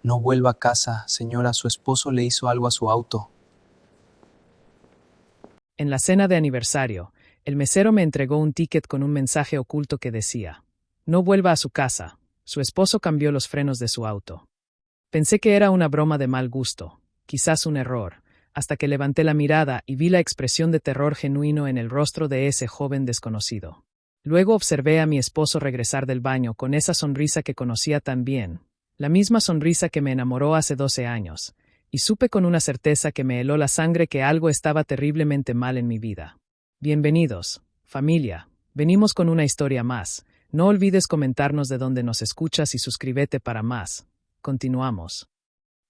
No vuelva a casa, señora, su esposo le hizo algo a su auto. En la cena de aniversario, el mesero me entregó un ticket con un mensaje oculto que decía: no vuelva a su casa, su esposo cambió los frenos de su auto. Pensé que era una broma de mal gusto, quizás un error, hasta que levanté la mirada y vi la expresión de terror genuino en el rostro de ese joven desconocido. Luego observé a mi esposo regresar del baño con esa sonrisa que conocía tan bien, la misma sonrisa que me enamoró hace 12 años, y supe con una certeza que me heló la sangre que algo estaba terriblemente mal en mi vida. Bienvenidos, familia, venimos con una historia más. No olvides comentarnos de dónde nos escuchas y suscríbete para más. Continuamos.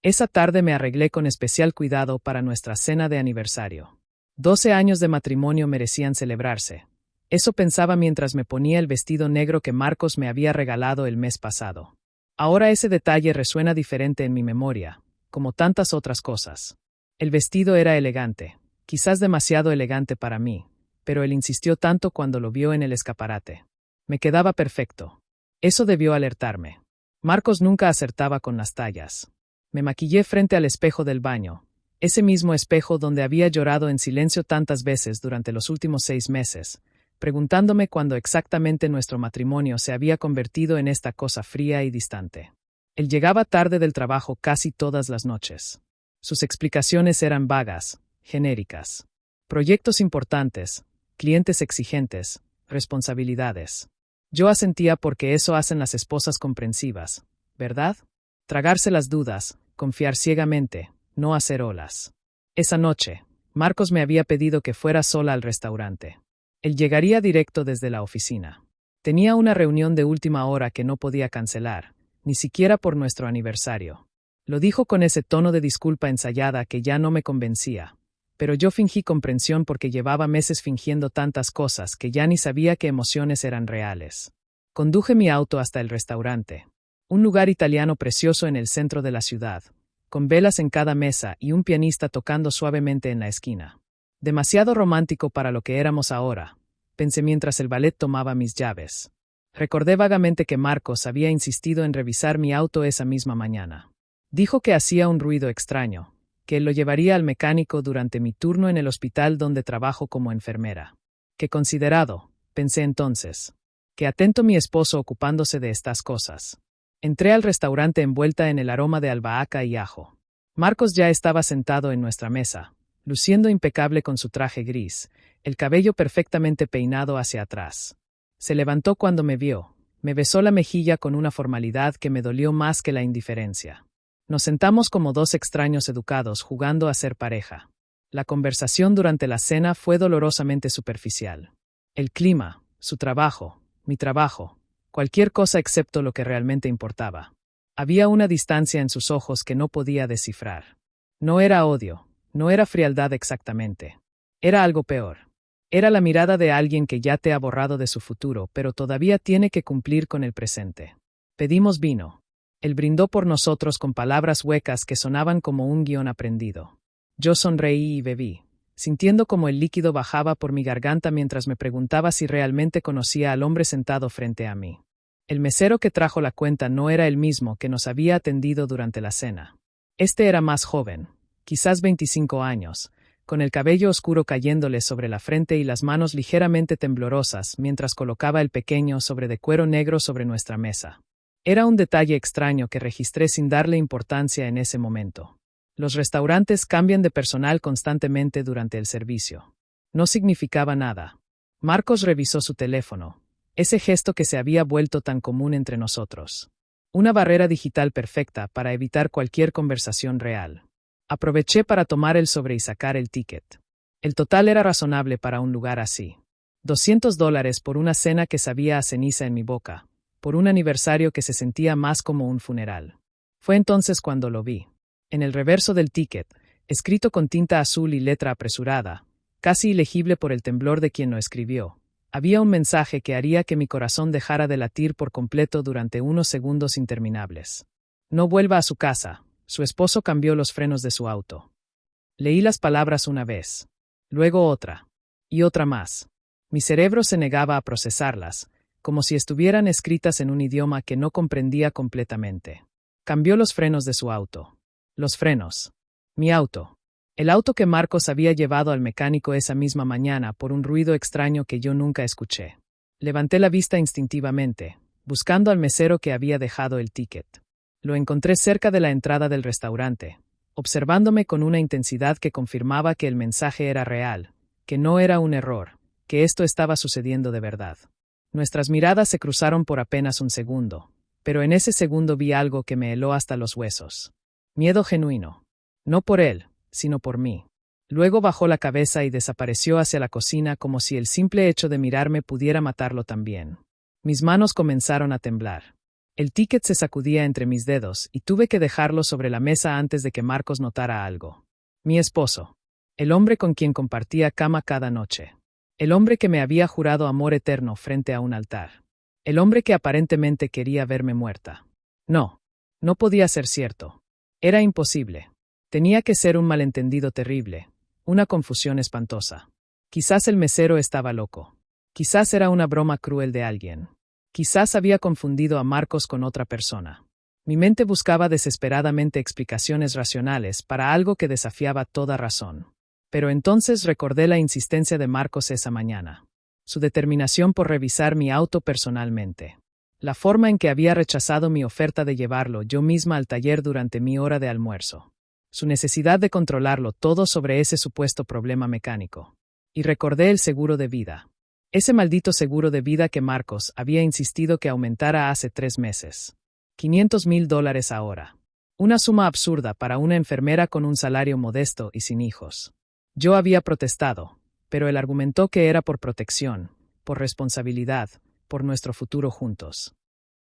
Esa tarde me arreglé con especial cuidado para nuestra cena de aniversario. 12 años de matrimonio merecían celebrarse. Eso pensaba mientras me ponía el vestido negro que Marcos me había regalado el mes pasado. Ahora ese detalle resuena diferente en mi memoria, como tantas otras cosas. El vestido era elegante, quizás demasiado elegante para mí, pero él insistió tanto cuando lo vio en el escaparate. Me quedaba perfecto. Eso debió alertarme. Marcos nunca acertaba con las tallas. Me maquillé frente al espejo del baño, ese mismo espejo donde había llorado en silencio tantas veces durante los últimos 6 meses, preguntándome cuándo exactamente nuestro matrimonio se había convertido en esta cosa fría y distante. Él llegaba tarde del trabajo casi todas las noches. Sus explicaciones eran vagas, genéricas. Proyectos importantes, clientes exigentes, responsabilidades. Yo asentía porque eso hacen las esposas comprensivas, ¿verdad? Tragarse las dudas, confiar ciegamente, no hacer olas. Esa noche, Marcos me había pedido que fuera sola al restaurante. Él llegaría directo desde la oficina. Tenía una reunión de última hora que no podía cancelar, ni siquiera por nuestro aniversario. Lo dijo con ese tono de disculpa ensayada que ya no me convencía, pero yo fingí comprensión porque llevaba meses fingiendo tantas cosas que ya ni sabía qué emociones eran reales. Conduje mi auto hasta el restaurante, un lugar italiano precioso en el centro de la ciudad, con velas en cada mesa y un pianista tocando suavemente en la esquina. Demasiado romántico para lo que éramos ahora, pensé mientras el valet tomaba mis llaves. Recordé vagamente que Marcos había insistido en revisar mi auto esa misma mañana. Dijo que hacía un ruido extraño, que él lo llevaría al mecánico durante mi turno en el hospital donde trabajo como enfermera. Qué considerado, pensé entonces. Qué atento mi esposo ocupándose de estas cosas. Entré al restaurante envuelta en el aroma de albahaca y ajo. Marcos ya estaba sentado en nuestra mesa, luciendo impecable con su traje gris, el cabello perfectamente peinado hacia atrás. Se levantó cuando me vio, me besó la mejilla con una formalidad que me dolió más que la indiferencia. Nos sentamos como dos extraños educados jugando a ser pareja. La conversación durante la cena fue dolorosamente superficial. El clima, su trabajo, mi trabajo, cualquier cosa excepto lo que realmente importaba. Había una distancia en sus ojos que no podía descifrar. No era odio, no era frialdad exactamente. Era algo peor. Era la mirada de alguien que ya te ha borrado de su futuro, pero todavía tiene que cumplir con el presente. Pedimos vino. Él brindó por nosotros con palabras huecas que sonaban como un guión aprendido. Yo sonreí y bebí, sintiendo como el líquido bajaba por mi garganta mientras me preguntaba si realmente conocía al hombre sentado frente a mí. El mesero que trajo la cuenta no era el mismo que nos había atendido durante la cena. Este era más joven, quizás 25 años, con el cabello oscuro cayéndole sobre la frente y las manos ligeramente temblorosas mientras colocaba el pequeño sobre de cuero negro sobre nuestra mesa. Era un detalle extraño que registré sin darle importancia en ese momento. Los restaurantes cambian de personal constantemente durante el servicio. No significaba nada. Marcos revisó su teléfono, ese gesto que se había vuelto tan común entre nosotros. Una barrera digital perfecta para evitar cualquier conversación real. Aproveché para tomar el sobre y sacar el ticket. El total era razonable para un lugar así. $200 por una cena que sabía a ceniza en mi boca, por un aniversario que se sentía más como un funeral. Fue entonces cuando lo vi. En el reverso del ticket, escrito con tinta azul y letra apresurada, casi ilegible por el temblor de quien lo escribió, había un mensaje que haría que mi corazón dejara de latir por completo durante unos segundos interminables. No vuelva a su casa, su esposo cambió los frenos de su auto. Leí las palabras una vez, luego otra, y otra más. Mi cerebro se negaba a procesarlas, como si estuvieran escritas en un idioma que no comprendía completamente. Cambió los frenos de su auto. Los frenos. Mi auto. El auto que Marcos había llevado al mecánico esa misma mañana por un ruido extraño que yo nunca escuché. Levanté la vista instintivamente, buscando al mesero que había dejado el ticket. Lo encontré cerca de la entrada del restaurante, observándome con una intensidad que confirmaba que el mensaje era real, que no era un error, que esto estaba sucediendo de verdad. Nuestras miradas se cruzaron por apenas un segundo, pero en ese segundo vi algo que me heló hasta los huesos. Miedo genuino. No por él, sino por mí. Luego bajó la cabeza y desapareció hacia la cocina como si el simple hecho de mirarme pudiera matarlo también. Mis manos comenzaron a temblar. El ticket se sacudía entre mis dedos y tuve que dejarlo sobre la mesa antes de que Marcos notara algo. Mi esposo. El hombre con quien compartía cama cada noche. El hombre que me había jurado amor eterno frente a un altar. El hombre que aparentemente quería verme muerta. No. No podía ser cierto. Era imposible. Tenía que ser un malentendido terrible. Una confusión espantosa. Quizás el mesero estaba loco. Quizás era una broma cruel de alguien. Quizás había confundido a Marcos con otra persona. Mi mente buscaba desesperadamente explicaciones racionales para algo que desafiaba toda razón. Pero entonces recordé la insistencia de Marcos esa mañana. Su determinación por revisar mi auto personalmente. La forma en que había rechazado mi oferta de llevarlo yo misma al taller durante mi hora de almuerzo. Su necesidad de controlarlo todo sobre ese supuesto problema mecánico. Y recordé el seguro de vida. Ese maldito seguro de vida que Marcos había insistido que aumentara hace 3 meses. $500,000 ahora. Una suma absurda para una enfermera con un salario modesto y sin hijos. Yo había protestado, pero él argumentó que era por protección, por responsabilidad, por nuestro futuro juntos.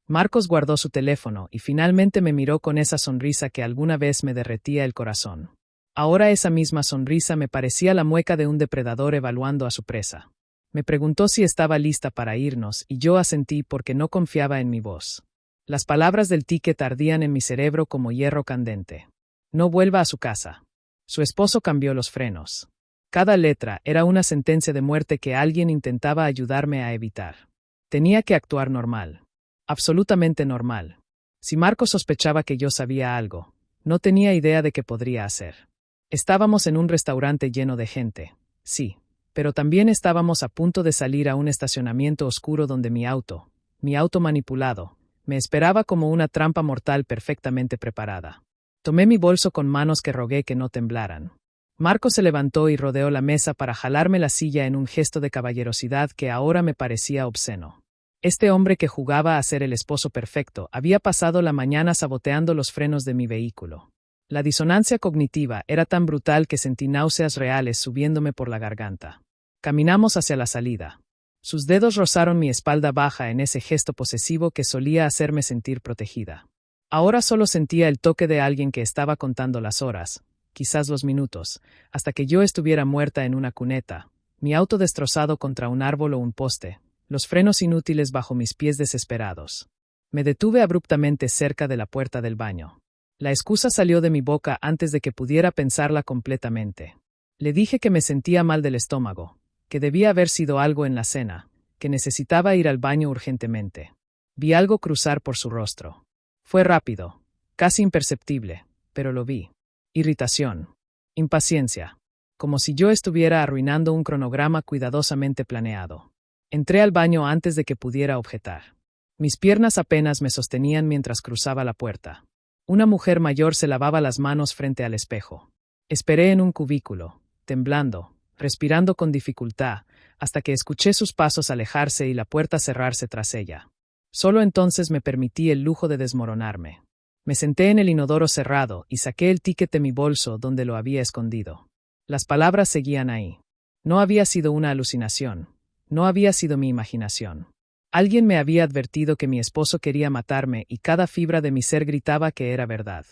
Marcos guardó su teléfono y finalmente me miró con esa sonrisa que alguna vez me derretía el corazón. Ahora esa misma sonrisa me parecía la mueca de un depredador evaluando a su presa. Me preguntó si estaba lista para irnos y yo asentí porque no confiaba en mi voz. Las palabras del ticket ardían en mi cerebro como hierro candente. No vuelva a su casa. Su esposo cambió los frenos. Cada letra era una sentencia de muerte que alguien intentaba ayudarme a evitar. Tenía que actuar normal. Absolutamente normal. Si Marcos sospechaba que yo sabía algo, no tenía idea de qué podría hacer. Estábamos en un restaurante lleno de gente, sí, pero también estábamos a punto de salir a un estacionamiento oscuro donde mi auto manipulado, me esperaba como una trampa mortal perfectamente preparada. Tomé mi bolso con manos que rogué que no temblaran. Marcos se levantó y rodeó la mesa para jalarme la silla en un gesto de caballerosidad que ahora me parecía obsceno. Este hombre que jugaba a ser el esposo perfecto había pasado la mañana saboteando los frenos de mi vehículo. La disonancia cognitiva era tan brutal que sentí náuseas reales subiéndome por la garganta. Caminamos hacia la salida. Sus dedos rozaron mi espalda baja en ese gesto posesivo que solía hacerme sentir protegida. Ahora solo sentía el toque de alguien que estaba contando las horas, quizás los minutos, hasta que yo estuviera muerta en una cuneta, mi auto destrozado contra un árbol o un poste. Los frenos inútiles bajo mis pies desesperados. Me detuve abruptamente cerca de la puerta del baño. La excusa salió de mi boca antes de que pudiera pensarla completamente. Le dije que me sentía mal del estómago, que debía haber sido algo en la cena, que necesitaba ir al baño urgentemente. Vi algo cruzar por su rostro. Fue rápido, casi imperceptible, pero lo vi. Irritación. Impaciencia. Como si yo estuviera arruinando un cronograma cuidadosamente planeado. Entré al baño antes de que pudiera objetar. Mis piernas apenas me sostenían mientras cruzaba la puerta. Una mujer mayor se lavaba las manos frente al espejo. Esperé en un cubículo, temblando, respirando con dificultad, hasta que escuché sus pasos alejarse y la puerta cerrarse tras ella. Solo entonces me permití el lujo de desmoronarme. Me senté en el inodoro cerrado y saqué el ticket de mi bolso donde lo había escondido. Las palabras seguían ahí. No había sido una alucinación. No había sido mi imaginación. Alguien me había advertido que mi esposo quería matarme y cada fibra de mi ser gritaba que era verdad.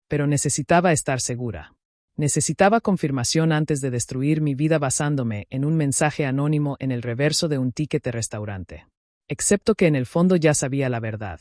Pero necesitaba estar segura. Necesitaba confirmación antes de destruir mi vida basándome en un mensaje anónimo en el reverso de un ticket de restaurante. Excepto que en el fondo ya sabía la verdad.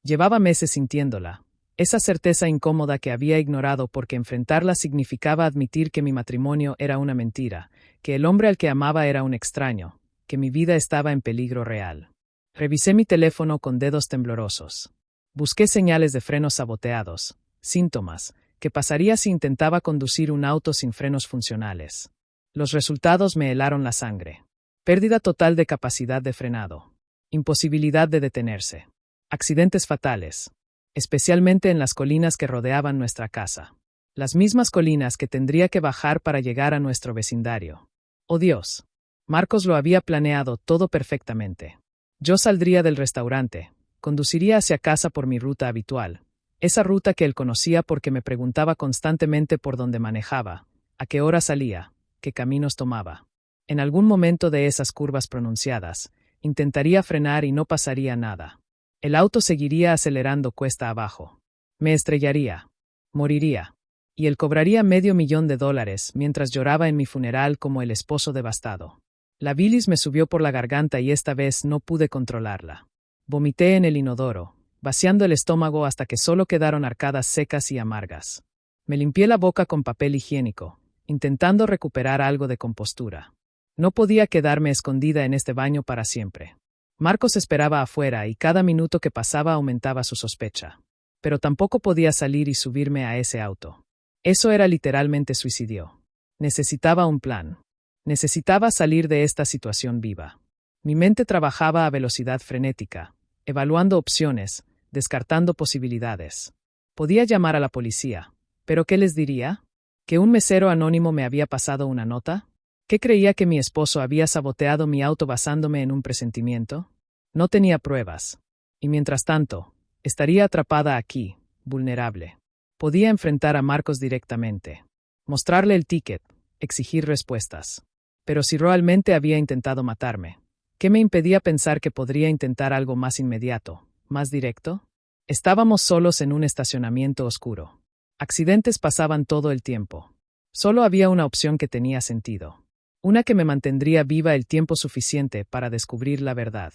Llevaba meses sintiéndola. Esa certeza incómoda que había ignorado porque enfrentarla significaba admitir que mi matrimonio era una mentira, que el hombre al que amaba era un extraño, que mi vida estaba en peligro real. Revisé mi teléfono con dedos temblorosos. Busqué señales de frenos saboteados, síntomas, que pasaría si intentaba conducir un auto sin frenos funcionales. Los resultados me helaron la sangre. Pérdida total de capacidad de frenado. Imposibilidad de detenerse. Accidentes fatales. Especialmente en las colinas que rodeaban nuestra casa. Las mismas colinas que tendría que bajar para llegar a nuestro vecindario. ¡Oh Dios! Marcos lo había planeado todo perfectamente. Yo saldría del restaurante, conduciría hacia casa por mi ruta habitual, esa ruta que él conocía porque me preguntaba constantemente por dónde manejaba, a qué hora salía, qué caminos tomaba. En algún momento de esas curvas pronunciadas, intentaría frenar y no pasaría nada. El auto seguiría acelerando cuesta abajo. Me estrellaría. Moriría. Y él cobraría $500,000 mientras lloraba en mi funeral como el esposo devastado. La bilis me subió por la garganta y esta vez no pude controlarla. Vomité en el inodoro, vaciando el estómago hasta que solo quedaron arcadas secas y amargas. Me limpié la boca con papel higiénico, intentando recuperar algo de compostura. No podía quedarme escondida en este baño para siempre. Marcos esperaba afuera y cada minuto que pasaba aumentaba su sospecha. Pero tampoco podía salir y subirme a ese auto. Eso era literalmente suicidio. Necesitaba un plan. Necesitaba salir de esta situación viva. Mi mente trabajaba a velocidad frenética, evaluando opciones, descartando posibilidades. Podía llamar a la policía, ¿pero qué les diría? ¿Que un mesero anónimo me había pasado una nota? ¿Qué creía que mi esposo había saboteado mi auto basándome en un presentimiento? No tenía pruebas. Y mientras tanto, estaría atrapada aquí, vulnerable. Podía enfrentar a Marcos directamente. Mostrarle el ticket, exigir respuestas. Pero si realmente había intentado matarme, ¿qué me impedía pensar que podría intentar algo más inmediato, más directo? Estábamos solos en un estacionamiento oscuro. Accidentes pasaban todo el tiempo. Solo había una opción que tenía sentido. Una que me mantendría viva el tiempo suficiente para descubrir la verdad.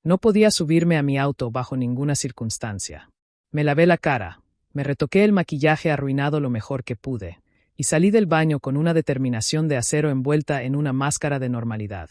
No podía subirme a mi auto bajo ninguna circunstancia. Me lavé la cara, me retoqué el maquillaje arruinado lo mejor que pude, y salí del baño con una determinación de acero envuelta en una máscara de normalidad.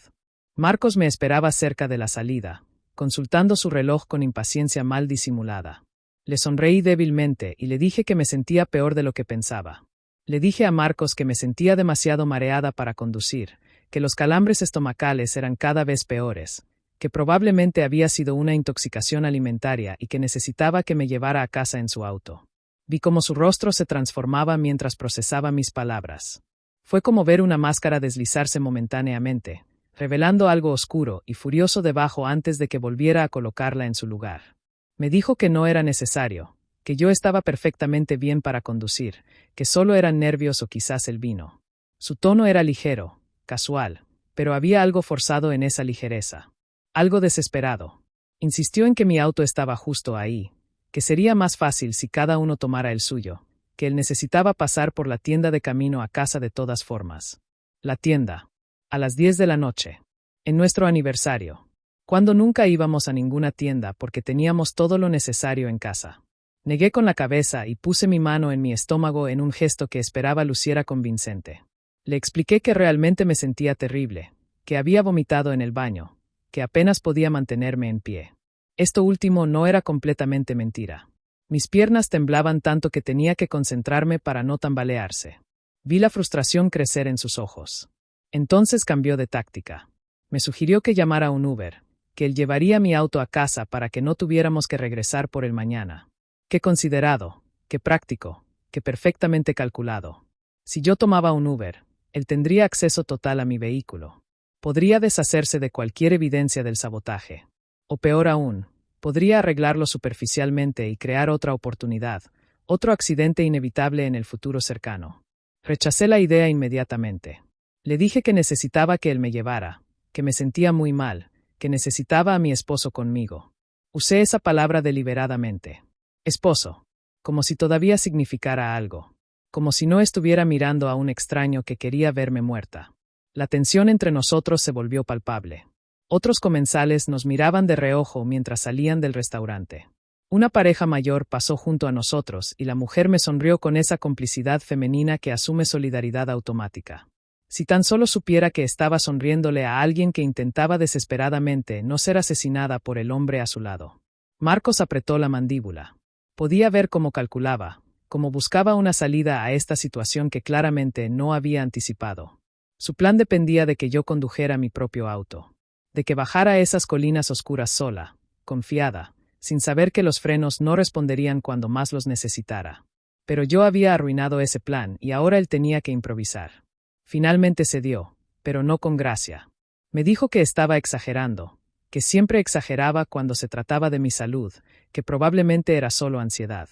Marcos me esperaba cerca de la salida, consultando su reloj con impaciencia mal disimulada. Le sonreí débilmente y le dije que me sentía peor de lo que pensaba. Le dije a Marcos que me sentía demasiado mareada para conducir, que los calambres estomacales eran cada vez peores, que probablemente había sido una intoxicación alimentaria y que necesitaba que me llevara a casa en su auto. Vi cómo su rostro se transformaba mientras procesaba mis palabras. Fue como ver una máscara deslizarse momentáneamente, revelando algo oscuro y furioso debajo antes de que volviera a colocarla en su lugar. Me dijo que no era necesario, que yo estaba perfectamente bien para conducir, que solo eran nervios o quizás el vino. Su tono era ligero, casual, pero había algo forzado en esa ligereza. Algo desesperado. Insistió en que mi auto estaba justo ahí, que sería más fácil si cada uno tomara el suyo, que él necesitaba pasar por la tienda de camino a casa de todas formas. La tienda. A las 10 de la noche. En nuestro aniversario. Cuando nunca íbamos a ninguna tienda porque teníamos todo lo necesario en casa. Negué con la cabeza y puse mi mano en mi estómago en un gesto que esperaba luciera convincente. Le expliqué que realmente me sentía terrible, que había vomitado en el baño, que apenas podía mantenerme en pie. Esto último no era completamente mentira. Mis piernas temblaban tanto que tenía que concentrarme para no tambalearse. Vi la frustración crecer en sus ojos. Entonces cambió de táctica. Me sugirió que llamara un Uber, que él llevaría mi auto a casa para que no tuviéramos que regresar por el mañana. Qué considerado, qué práctico, qué perfectamente calculado. Si yo tomaba un Uber, él tendría acceso total a mi vehículo. Podría deshacerse de cualquier evidencia del sabotaje. O peor aún, podría arreglarlo superficialmente y crear otra oportunidad, otro accidente inevitable en el futuro cercano. Rechacé la idea inmediatamente. Le dije que necesitaba que él me llevara, que me sentía muy mal, que necesitaba a mi esposo conmigo. Usé esa palabra deliberadamente. Esposo. Como si todavía significara algo. Como si no estuviera mirando a un extraño que quería verme muerta. La tensión entre nosotros se volvió palpable. Otros comensales nos miraban de reojo mientras salían del restaurante. Una pareja mayor pasó junto a nosotros y la mujer me sonrió con esa complicidad femenina que asume solidaridad automática. Si tan solo supiera que estaba sonriéndole a alguien que intentaba desesperadamente no ser asesinada por el hombre a su lado. Marcos apretó la mandíbula. Podía ver cómo calculaba, cómo buscaba una salida a esta situación que claramente no había anticipado. Su plan dependía de que yo condujera mi propio auto, de que bajara esas colinas oscuras sola, confiada, sin saber que los frenos no responderían cuando más los necesitara. Pero yo había arruinado ese plan y ahora él tenía que improvisar. Finalmente cedió, pero no con gracia. Me dijo que estaba exagerando, que siempre exageraba cuando se trataba de mi salud, que probablemente era solo ansiedad.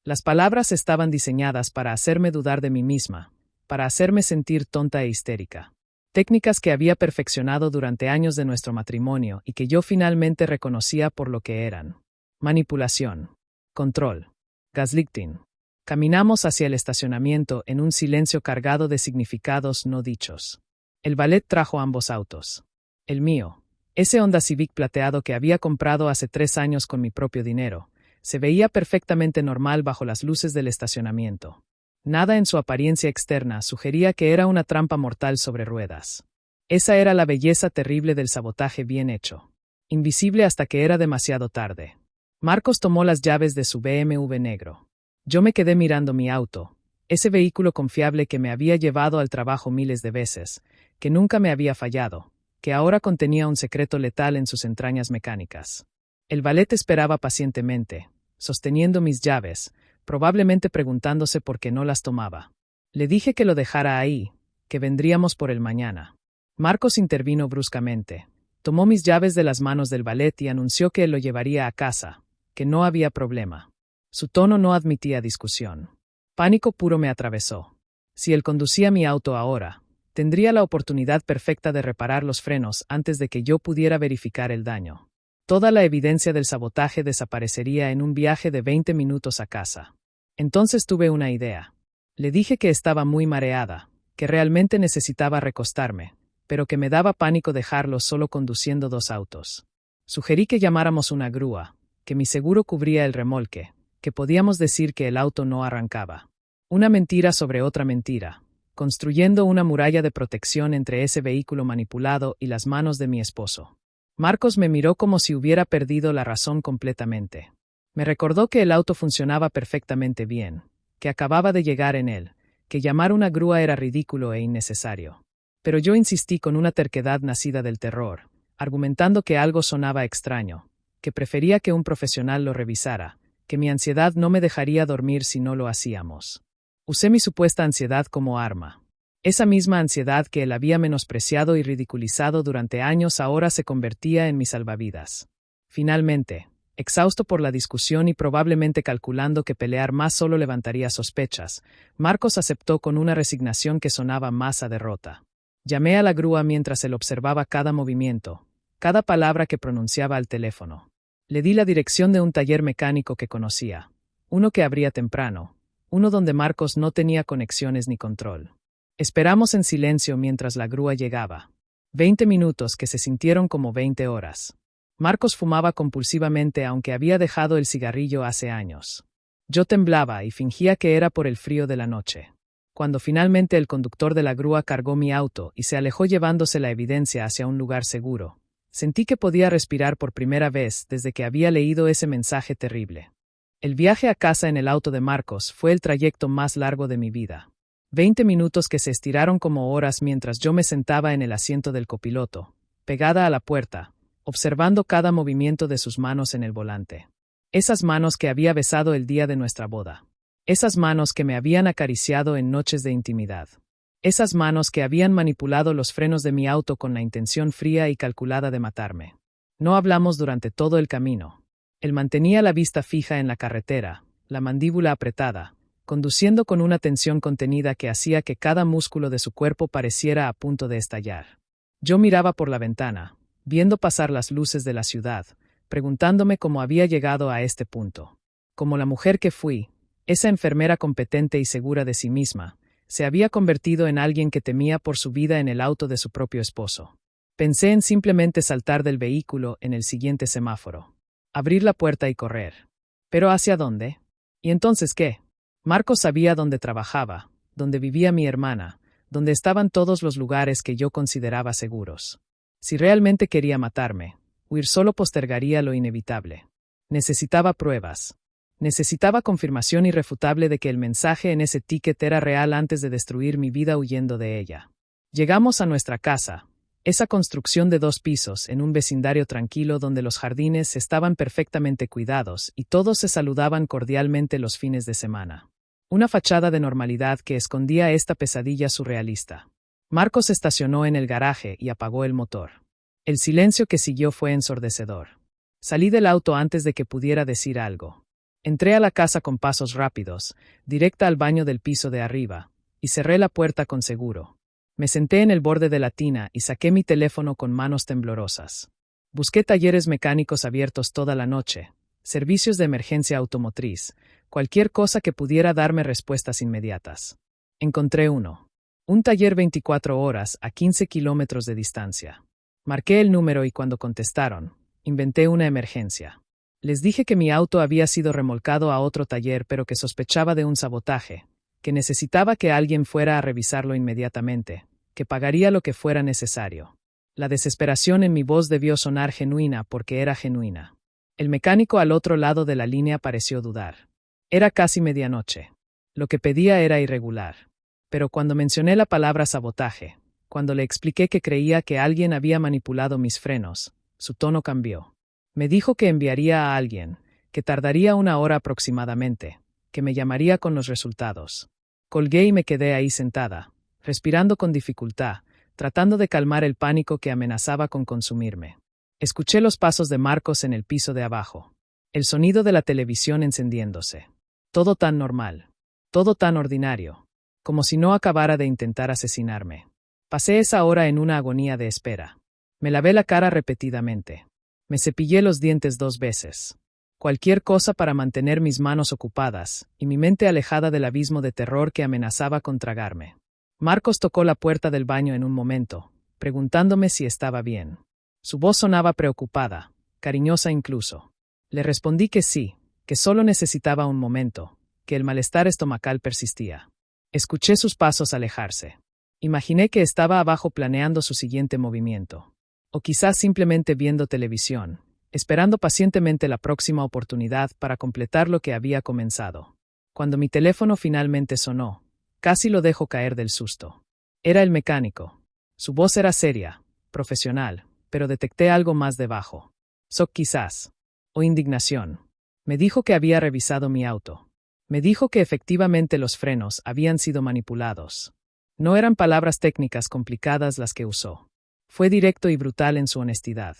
Las palabras estaban diseñadas para hacerme dudar de mí misma, para hacerme sentir tonta e histérica. Técnicas que había perfeccionado durante años de nuestro matrimonio y que yo finalmente reconocía por lo que eran. Manipulación. Control. Gaslighting. Caminamos hacia el estacionamiento en un silencio cargado de significados no dichos. El valet trajo ambos autos. El mío, ese Honda Civic plateado que había comprado hace 3 años con mi propio dinero, se veía perfectamente normal bajo las luces del estacionamiento. Nada en su apariencia externa sugería que era una trampa mortal sobre ruedas. Esa era la belleza terrible del sabotaje bien hecho. Invisible hasta que era demasiado tarde. Marcos tomó las llaves de su BMW negro. Yo me quedé mirando mi auto, ese vehículo confiable que me había llevado al trabajo miles de veces, que nunca me había fallado, que ahora contenía un secreto letal en sus entrañas mecánicas. El valet esperaba pacientemente, sosteniendo mis llaves, probablemente preguntándose por qué no las tomaba. Le dije que lo dejara ahí, que vendríamos por él mañana. Marcos intervino bruscamente. Tomó mis llaves de las manos del valet y anunció que él lo llevaría a casa, que no había problema. Su tono no admitía discusión. Pánico puro me atravesó. Si él conducía mi auto ahora, tendría la oportunidad perfecta de reparar los frenos antes de que yo pudiera verificar el daño. Toda la evidencia del sabotaje desaparecería en un viaje de 20 minutos a casa. Entonces tuve una idea. Le dije que estaba muy mareada, que realmente necesitaba recostarme, pero que me daba pánico dejarlo solo conduciendo 2 autos. Sugerí que llamáramos una grúa, que mi seguro cubría el remolque, que podíamos decir que el auto no arrancaba. Una mentira sobre otra mentira, construyendo una muralla de protección entre ese vehículo manipulado y las manos de mi esposo. Marcos me miró como si hubiera perdido la razón completamente. Me recordó que el auto funcionaba perfectamente bien, que acababa de llegar en él, que llamar una grúa era ridículo e innecesario. Pero yo insistí con una terquedad nacida del terror, argumentando que algo sonaba extraño, que prefería que un profesional lo revisara, que mi ansiedad no me dejaría dormir si no lo hacíamos. Usé mi supuesta ansiedad como arma. Esa misma ansiedad que él había menospreciado y ridiculizado durante años ahora se convertía en mi salvavidas. Finalmente, exhausto por la discusión y probablemente calculando que pelear más solo levantaría sospechas, Marcos aceptó con una resignación que sonaba más a derrota. Llamé a la grúa mientras él observaba cada movimiento, cada palabra que pronunciaba al teléfono. Le di la dirección de un taller mecánico que conocía, uno que abría temprano, uno donde Marcos no tenía conexiones ni control. Esperamos en silencio mientras la grúa llegaba. 20 minutos que se sintieron como 20 horas. Marcos fumaba compulsivamente aunque había dejado el cigarrillo hace años. Yo temblaba y fingía que era por el frío de la noche. Cuando finalmente el conductor de la grúa cargó mi auto y se alejó llevándose la evidencia hacia un lugar seguro, sentí que podía respirar por primera vez desde que había leído ese mensaje terrible. El viaje a casa en el auto de Marcos fue el trayecto más largo de mi vida. 20 minutos que se estiraron como horas mientras yo me sentaba en el asiento del copiloto, pegada a la puerta, observando cada movimiento de sus manos en el volante. Esas manos que había besado el día de nuestra boda. Esas manos que me habían acariciado en noches de intimidad. Esas manos que habían manipulado los frenos de mi auto con la intención fría y calculada de matarme. No hablamos durante todo el camino. Él mantenía la vista fija en la carretera, la mandíbula apretada, conduciendo con una tensión contenida que hacía que cada músculo de su cuerpo pareciera a punto de estallar. Yo miraba por la ventana, viendo pasar las luces de la ciudad, preguntándome cómo había llegado a este punto. Como la mujer que fui, esa enfermera competente y segura de sí misma, se había convertido en alguien que temía por su vida en el auto de su propio esposo. Pensé en simplemente saltar del vehículo en el siguiente semáforo. Abrir la puerta y correr. ¿Pero hacia dónde? ¿Y entonces qué? Marcos sabía dónde trabajaba, dónde vivía mi hermana, dónde estaban todos los lugares que yo consideraba seguros. Si realmente quería matarme, huir solo postergaría lo inevitable. Necesitaba pruebas. Necesitaba confirmación irrefutable de que el mensaje en ese ticket era real antes de destruir mi vida huyendo de ella. Llegamos a nuestra casa, esa construcción de 2 pisos en un vecindario tranquilo donde los jardines estaban perfectamente cuidados y todos se saludaban cordialmente los fines de semana. Una fachada de normalidad que escondía esta pesadilla surrealista. Marcos estacionó en el garaje y apagó el motor. El silencio que siguió fue ensordecedor. Salí del auto antes de que pudiera decir algo. Entré a la casa con pasos rápidos, directa al baño del piso de arriba, y cerré la puerta con seguro. Me senté en el borde de la tina y saqué mi teléfono con manos temblorosas. Busqué talleres mecánicos abiertos toda la noche, servicios de emergencia automotriz, cualquier cosa que pudiera darme respuestas inmediatas. Encontré uno. Un taller 24 horas a 15 kilómetros de distancia. Marqué el número y cuando contestaron, inventé una emergencia. Les dije que mi auto había sido remolcado a otro taller pero que sospechaba de un sabotaje, que necesitaba que alguien fuera a revisarlo inmediatamente, que pagaría lo que fuera necesario. La desesperación en mi voz debió sonar genuina porque era genuina. El mecánico al otro lado de la línea pareció dudar. Era casi medianoche. Lo que pedía era irregular. Pero cuando mencioné la palabra sabotaje, cuando le expliqué que creía que alguien había manipulado mis frenos, su tono cambió. Me dijo que enviaría a alguien, que tardaría 1 hora aproximadamente, que me llamaría con los resultados. Colgué y me quedé ahí sentada, respirando con dificultad, tratando de calmar el pánico que amenazaba con consumirme. Escuché los pasos de Marcos en el piso de abajo. El sonido de la televisión encendiéndose. Todo tan normal. Todo tan ordinario. Como si no acabara de intentar asesinarme. Pasé esa hora en una agonía de espera. Me lavé la cara repetidamente. Me cepillé los dientes 2 veces. Cualquier cosa para mantener mis manos ocupadas y mi mente alejada del abismo de terror que amenazaba con tragarme. Marcos tocó la puerta del baño en un momento, preguntándome si estaba bien. Su voz sonaba preocupada, cariñosa incluso. Le respondí que sí, que solo necesitaba un momento, que el malestar estomacal persistía. Escuché sus pasos alejarse. Imaginé que estaba abajo planeando su siguiente movimiento. O quizás simplemente viendo televisión, esperando pacientemente la próxima oportunidad para completar lo que había comenzado. Cuando mi teléfono finalmente sonó, casi lo dejo caer del susto. Era el mecánico. Su voz era seria, profesional, pero detecté algo más debajo. Shock quizás. O indignación. Me dijo que había revisado mi auto. Me dijo que efectivamente los frenos habían sido manipulados. No eran palabras técnicas complicadas las que usó. Fue directo y brutal en su honestidad.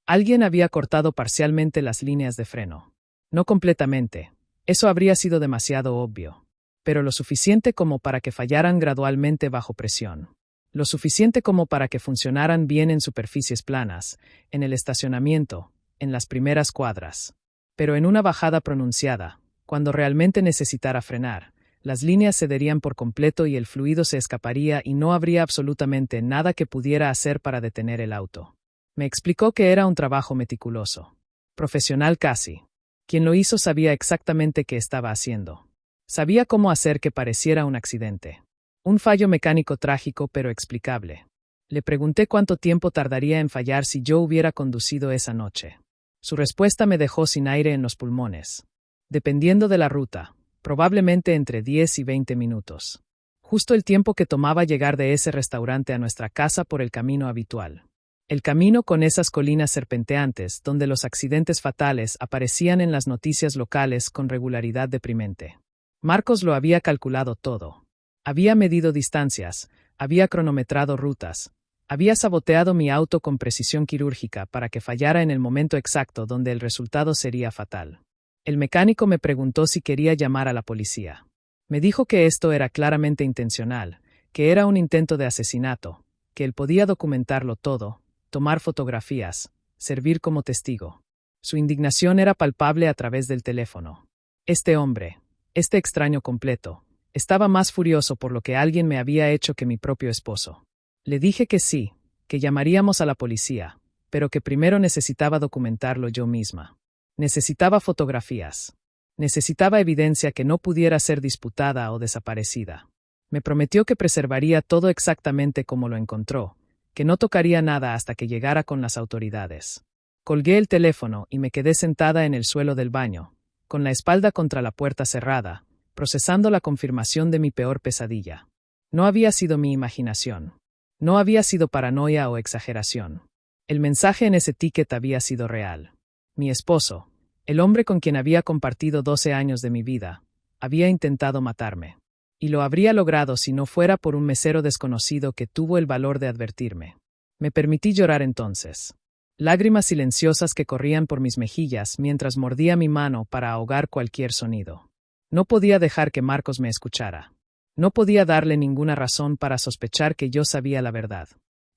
Alguien había cortado parcialmente las líneas de freno. No completamente. Eso habría sido demasiado obvio. Pero lo suficiente como para que fallaran gradualmente bajo presión. Lo suficiente como para que funcionaran bien en superficies planas, en el estacionamiento, en las primeras cuadras. Pero en una bajada pronunciada, cuando realmente necesitara frenar, las líneas cederían por completo y el fluido se escaparía y no habría absolutamente nada que pudiera hacer para detener el auto. Me explicó que era un trabajo meticuloso. Profesional casi. Quien lo hizo sabía exactamente qué estaba haciendo. Sabía cómo hacer que pareciera un accidente. Un fallo mecánico trágico pero explicable. Le pregunté cuánto tiempo tardaría en fallar si yo hubiera conducido esa noche. Su respuesta me dejó sin aire en los pulmones. Dependiendo de la ruta, probablemente entre 10 y 20 minutos. Justo el tiempo que tomaba llegar de ese restaurante a nuestra casa por el camino habitual. El camino con esas colinas serpenteantes donde los accidentes fatales aparecían en las noticias locales con regularidad deprimente. Marcos lo había calculado todo. Había medido distancias, había cronometrado rutas, había saboteado mi auto con precisión quirúrgica para que fallara en el momento exacto donde el resultado sería fatal. El mecánico me preguntó si quería llamar a la policía. Me dijo que esto era claramente intencional, que era un intento de asesinato, que él podía documentarlo todo, tomar fotografías, servir como testigo. Su indignación era palpable a través del teléfono. Este hombre, este extraño completo, estaba más furioso por lo que alguien me había hecho que mi propio esposo. Le dije que sí, que llamaríamos a la policía, pero que primero necesitaba documentarlo yo misma. Necesitaba fotografías. Necesitaba evidencia que no pudiera ser disputada o desaparecida. Me prometió que preservaría todo exactamente como lo encontró, que no tocaría nada hasta que llegara con las autoridades. Colgué el teléfono y me quedé sentada en el suelo del baño, con la espalda contra la puerta cerrada, procesando la confirmación de mi peor pesadilla. No había sido mi imaginación. No había sido paranoia o exageración. El mensaje en ese ticket había sido real. Mi esposo, el hombre con quien había compartido 12 años de mi vida, había intentado matarme. Y lo habría logrado si no fuera por un mesero desconocido que tuvo el valor de advertirme. Me permití llorar entonces. Lágrimas silenciosas que corrían por mis mejillas mientras mordía mi mano para ahogar cualquier sonido. No podía dejar que Marcos me escuchara. No podía darle ninguna razón para sospechar que yo sabía la verdad.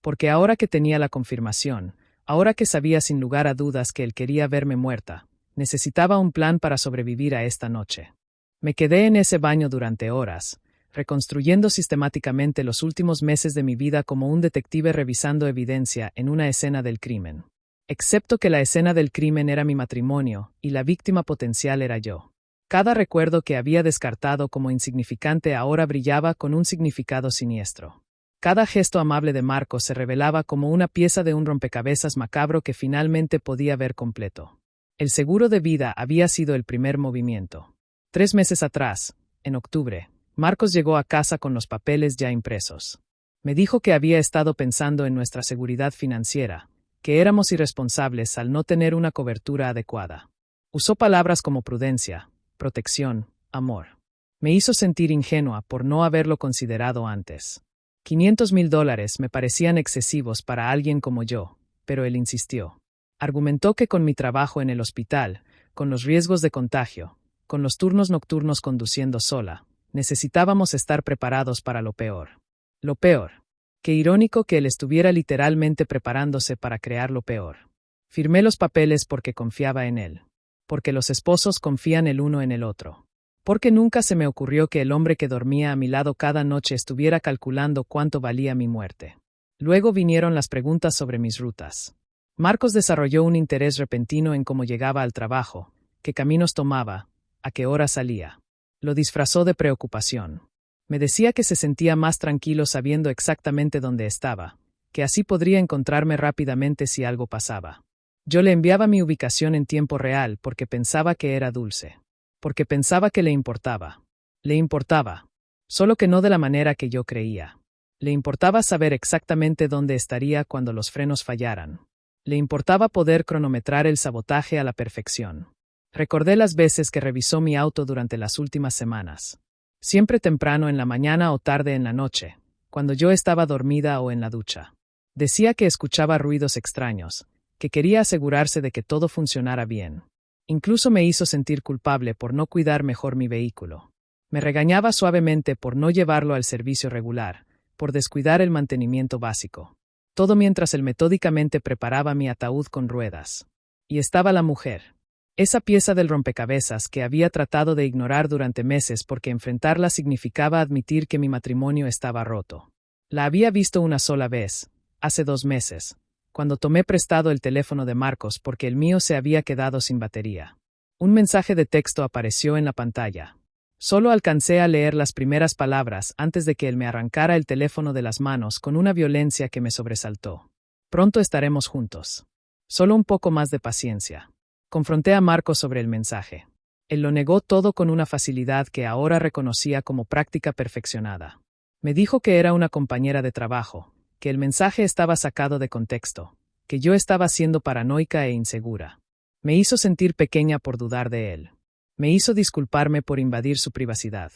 Porque ahora que tenía la confirmación, ahora que sabía sin lugar a dudas que él quería verme muerta, necesitaba un plan para sobrevivir a esta noche. Me quedé en ese baño durante horas, reconstruyendo sistemáticamente los últimos meses de mi vida como un detective revisando evidencia en una escena del crimen. Excepto que la escena del crimen era mi matrimonio y la víctima potencial era yo. Cada recuerdo que había descartado como insignificante ahora brillaba con un significado siniestro. Cada gesto amable de Marcos se revelaba como una pieza de un rompecabezas macabro que finalmente podía ver completo. El seguro de vida había sido el primer movimiento. 3 meses atrás, en octubre, Marcos llegó a casa con los papeles ya impresos. Me dijo que había estado pensando en nuestra seguridad financiera, que éramos irresponsables al no tener una cobertura adecuada. Usó palabras como prudencia, protección, amor. Me hizo sentir ingenua por no haberlo considerado antes. $500,000 me parecían excesivos para alguien como yo, pero él insistió. Argumentó que con mi trabajo en el hospital, con los riesgos de contagio, con los turnos nocturnos conduciendo sola, necesitábamos estar preparados para lo peor. Lo peor. Qué irónico que él estuviera literalmente preparándose para crear lo peor. Firmé los papeles porque confiaba en él. Porque los esposos confían el uno en el otro. Porque nunca se me ocurrió que el hombre que dormía a mi lado cada noche estuviera calculando cuánto valía mi muerte. Luego vinieron las preguntas sobre mis rutas. Marcos desarrolló un interés repentino en cómo llegaba al trabajo, qué caminos tomaba, a qué hora salía. Lo disfrazó de preocupación. Me decía que se sentía más tranquilo sabiendo exactamente dónde estaba, que así podría encontrarme rápidamente si algo pasaba. Yo le enviaba mi ubicación en tiempo real porque pensaba que era dulce. Porque pensaba que le importaba. Le importaba. Solo que no de la manera que yo creía. Le importaba saber exactamente dónde estaría cuando los frenos fallaran. Le importaba poder cronometrar el sabotaje a la perfección. Recordé las veces que revisó mi auto durante las últimas semanas. Siempre temprano en la mañana o tarde en la noche, cuando yo estaba dormida o en la ducha. Decía que escuchaba ruidos extraños, que quería asegurarse de que todo funcionara bien. Incluso me hizo sentir culpable por no cuidar mejor mi vehículo. Me regañaba suavemente por no llevarlo al servicio regular, por descuidar el mantenimiento básico. Todo mientras él metódicamente preparaba mi ataúd con ruedas. Y estaba la mujer. Esa pieza del rompecabezas que había tratado de ignorar durante meses porque enfrentarla significaba admitir que mi matrimonio estaba roto. La había visto una sola vez, hace 2 meses, cuando tomé prestado el teléfono de Marcos porque el mío se había quedado sin batería. Un mensaje de texto apareció en la pantalla. Solo alcancé a leer las primeras palabras antes de que él me arrancara el teléfono de las manos con una violencia que me sobresaltó. Pronto estaremos juntos. Solo un poco más de paciencia. Confronté a Marcos sobre el mensaje. Él lo negó todo con una facilidad que ahora reconocía como práctica perfeccionada. Me dijo que era una compañera de trabajo, que el mensaje estaba sacado de contexto, que yo estaba siendo paranoica e insegura. Me hizo sentir pequeña por dudar de él. Me hizo disculparme por invadir su privacidad.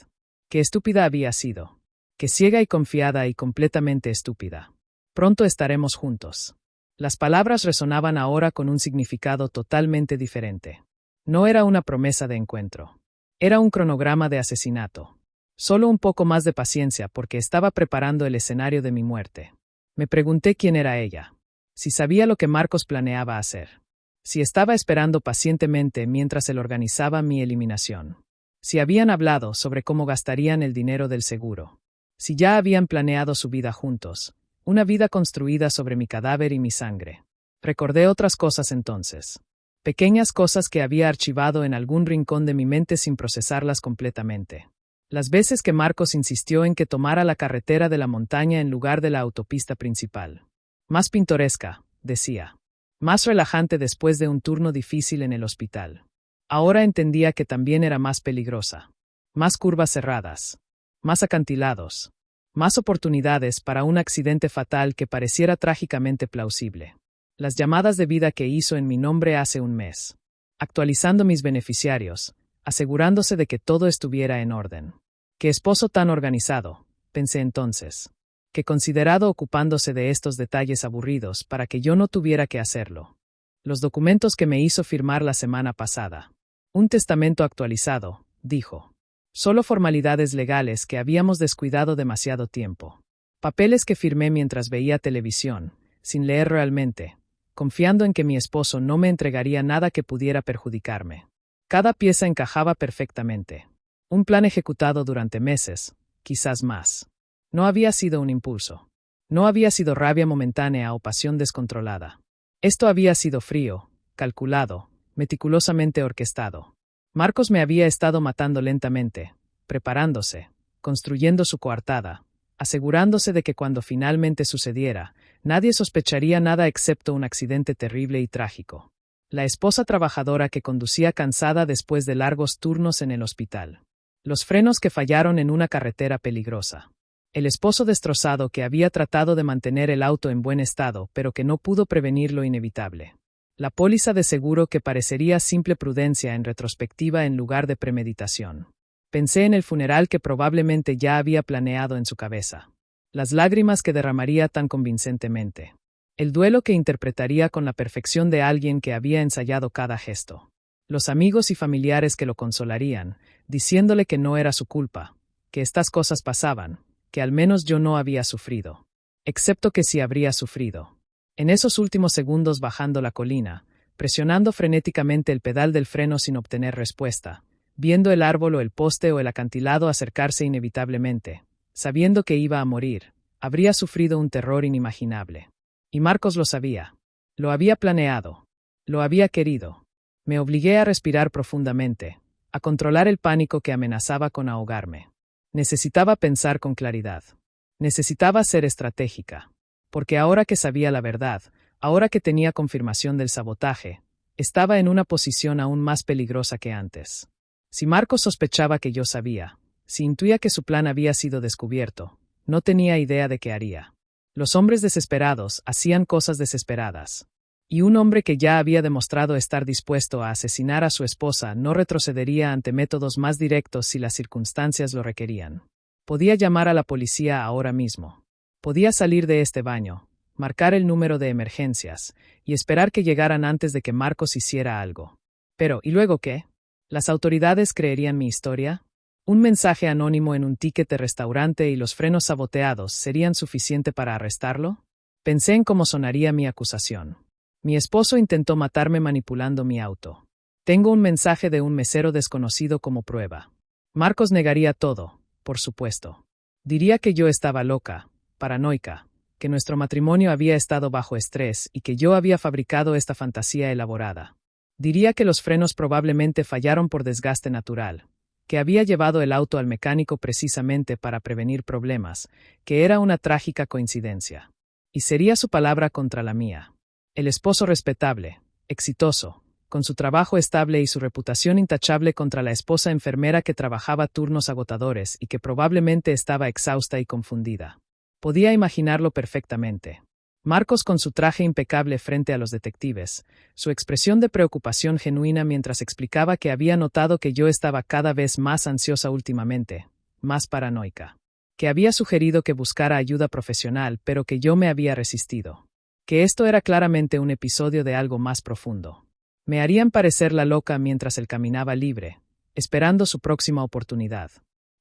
Qué estúpida había sido. Qué ciega y confiada y completamente estúpida. Pronto estaremos juntos. Las palabras resonaban ahora con un significado totalmente diferente. No era una promesa de encuentro. Era un cronograma de asesinato. Solo un poco más de paciencia porque estaba preparando el escenario de mi muerte. Me pregunté quién era ella. Si sabía lo que Marcos planeaba hacer. Si estaba esperando pacientemente mientras él organizaba mi eliminación. Si habían hablado sobre cómo gastarían el dinero del seguro. Si ya habían planeado su vida juntos. Una vida construida sobre mi cadáver y mi sangre. Recordé otras cosas entonces. Pequeñas cosas que había archivado en algún rincón de mi mente sin procesarlas completamente. Las veces que Marcos insistió en que tomara la carretera de la montaña en lugar de la autopista principal. Más pintoresca, decía. Más relajante después de un turno difícil en el hospital. Ahora entendía que también era más peligrosa. Más curvas cerradas. Más acantilados. Más oportunidades para un accidente fatal que pareciera trágicamente plausible. Las llamadas de vida que hizo en mi nombre hace un mes. Actualizando mis beneficiarios, asegurándose de que todo estuviera en orden. Qué esposo tan organizado, pensé entonces. Qué considerado ocupándose de estos detalles aburridos para que yo no tuviera que hacerlo. Los documentos que me hizo firmar la semana pasada. Un testamento actualizado, dijo. Solo formalidades legales que habíamos descuidado demasiado tiempo. Papeles que firmé mientras veía televisión, sin leer realmente, confiando en que mi esposo no me entregaría nada que pudiera perjudicarme. Cada pieza encajaba perfectamente. Un plan ejecutado durante meses, quizás más. No había sido un impulso. No había sido rabia momentánea o pasión descontrolada. Esto había sido frío, calculado, meticulosamente orquestado. Marcos me había estado matando lentamente, preparándose, construyendo su coartada, asegurándose de que cuando finalmente sucediera, nadie sospecharía nada excepto un accidente terrible y trágico. La esposa trabajadora que conducía cansada después de largos turnos en el hospital. Los frenos que fallaron en una carretera peligrosa. El esposo destrozado que había tratado de mantener el auto en buen estado, pero que no pudo prevenir lo inevitable. La póliza de seguro que parecería simple prudencia en retrospectiva en lugar de premeditación. Pensé en el funeral que probablemente ya había planeado en su cabeza. Las lágrimas que derramaría tan convincentemente. El duelo que interpretaría con la perfección de alguien que había ensayado cada gesto. Los amigos y familiares que lo consolarían, diciéndole que no era su culpa, que estas cosas pasaban, que al menos yo no había sufrido. Excepto que sí habría sufrido. En esos últimos segundos bajando la colina, presionando frenéticamente el pedal del freno sin obtener respuesta, viendo el árbol o el poste o el acantilado acercarse inevitablemente, sabiendo que iba a morir, habría sufrido un terror inimaginable. Y Marcos lo sabía. Lo había planeado. Lo había querido. Me obligué a respirar profundamente, a controlar el pánico que amenazaba con ahogarme. Necesitaba pensar con claridad. Necesitaba ser estratégica. Porque ahora que sabía la verdad, ahora que tenía confirmación del sabotaje, estaba en una posición aún más peligrosa que antes. Si Marcos sospechaba que yo sabía, si intuía que su plan había sido descubierto, no tenía idea de qué haría. Los hombres desesperados hacían cosas desesperadas. Y un hombre que ya había demostrado estar dispuesto a asesinar a su esposa no retrocedería ante métodos más directos si las circunstancias lo requerían. Podía llamar a la policía ahora mismo. Podía salir de este baño, marcar el número de emergencias, y esperar que llegaran antes de que Marcos hiciera algo. Pero, ¿y luego qué? ¿Las autoridades creerían mi historia? ¿Un mensaje anónimo en un ticket de restaurante y los frenos saboteados serían suficiente para arrestarlo? Pensé en cómo sonaría mi acusación. Mi esposo intentó matarme manipulando mi auto. Tengo un mensaje de un mesero desconocido como prueba. Marcos negaría todo, por supuesto. Diría que yo estaba loca, paranoica, que nuestro matrimonio había estado bajo estrés y que yo había fabricado esta fantasía elaborada. Diría que los frenos probablemente fallaron por desgaste natural, que había llevado el auto al mecánico precisamente para prevenir problemas, que era una trágica coincidencia. Y sería su palabra contra la mía. El esposo respetable, exitoso, con su trabajo estable y su reputación intachable contra la esposa enfermera que trabajaba turnos agotadores y que probablemente estaba exhausta y confundida. Podía imaginarlo perfectamente. Marcos con su traje impecable frente a los detectives, su expresión de preocupación genuina mientras explicaba que había notado que yo estaba cada vez más ansiosa últimamente, más paranoica. Que había sugerido que buscara ayuda profesional, pero que yo me había resistido. Que esto era claramente un episodio de algo más profundo. Me harían parecer la loca mientras él caminaba libre, esperando su próxima oportunidad.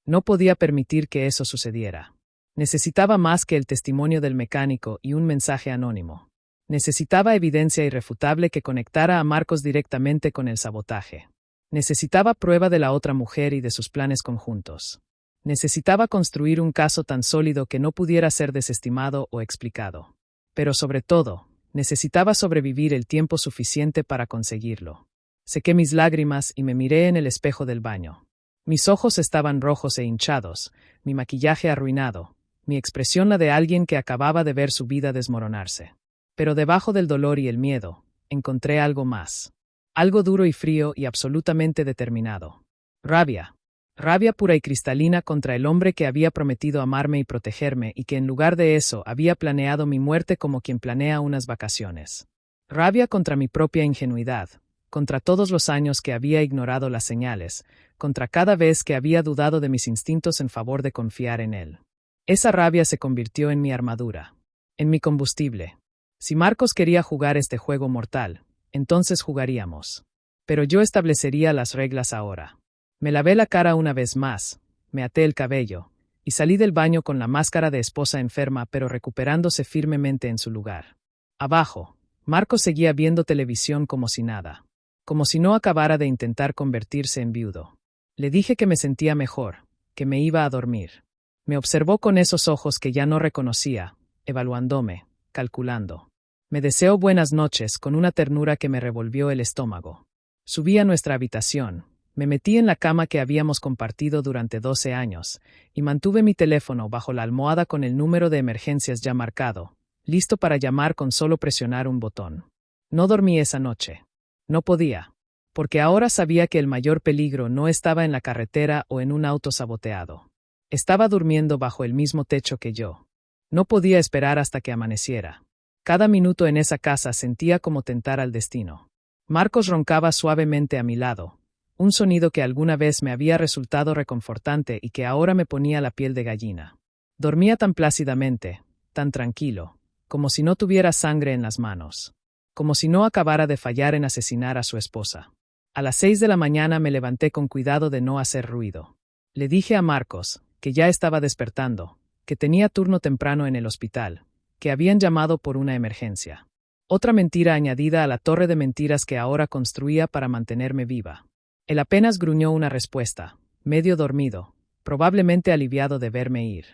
No podía permitir que eso sucediera. Necesitaba más que el testimonio del mecánico y un mensaje anónimo. Necesitaba evidencia irrefutable que conectara a Marcos directamente con el sabotaje. Necesitaba prueba de la otra mujer y de sus planes conjuntos. Necesitaba construir un caso tan sólido que no pudiera ser desestimado o explicado. Pero sobre todo, necesitaba sobrevivir el tiempo suficiente para conseguirlo. Sequé mis lágrimas y me miré en el espejo del baño. Mis ojos estaban rojos e hinchados, mi maquillaje arruinado, mi expresión la de alguien que acababa de ver su vida desmoronarse. Pero debajo del dolor y el miedo, encontré algo más. Algo duro y frío y absolutamente determinado. Rabia. Rabia pura y cristalina contra el hombre que había prometido amarme y protegerme y que en lugar de eso había planeado mi muerte como quien planea unas vacaciones. Rabia contra mi propia ingenuidad, contra todos los años que había ignorado las señales, contra cada vez que había dudado de mis instintos en favor de confiar en él. Esa rabia se convirtió en mi armadura, en mi combustible. Si Marcos quería jugar este juego mortal, entonces jugaríamos. Pero yo establecería las reglas ahora. Me lavé la cara una vez más, me até el cabello, y salí del baño con la máscara de esposa enferma pero recuperándose firmemente en su lugar. Abajo, Marcos seguía viendo televisión como si nada. Como si no acabara de intentar convertirse en viudo. Le dije que me sentía mejor, que me iba a dormir. Me observó con esos ojos que ya no reconocía, evaluándome, calculando. Me deseó buenas noches con una ternura que me revolvió el estómago. Subí a nuestra habitación, me metí en la cama que habíamos compartido durante 12 años, y mantuve mi teléfono bajo la almohada con el número de emergencias ya marcado, listo para llamar con solo presionar un botón. No dormí esa noche. No podía, porque ahora sabía que el mayor peligro no estaba en la carretera o en un auto saboteado. Estaba durmiendo bajo el mismo techo que yo. No podía esperar hasta que amaneciera. Cada minuto en esa casa sentía como tentar al destino. Marcos roncaba suavemente a mi lado, un sonido que alguna vez me había resultado reconfortante y que ahora me ponía la piel de gallina. Dormía tan plácidamente, tan tranquilo, como si no tuviera sangre en las manos. Como si no acabara de fallar en asesinar a su esposa. A las 6 de la mañana me levanté con cuidado de no hacer ruido. Le dije a Marcos, que ya estaba despertando, que tenía turno temprano en el hospital, que habían llamado por una emergencia. Otra mentira añadida a la torre de mentiras que ahora construía para mantenerme viva. Él apenas gruñó una respuesta, medio dormido, probablemente aliviado de verme ir.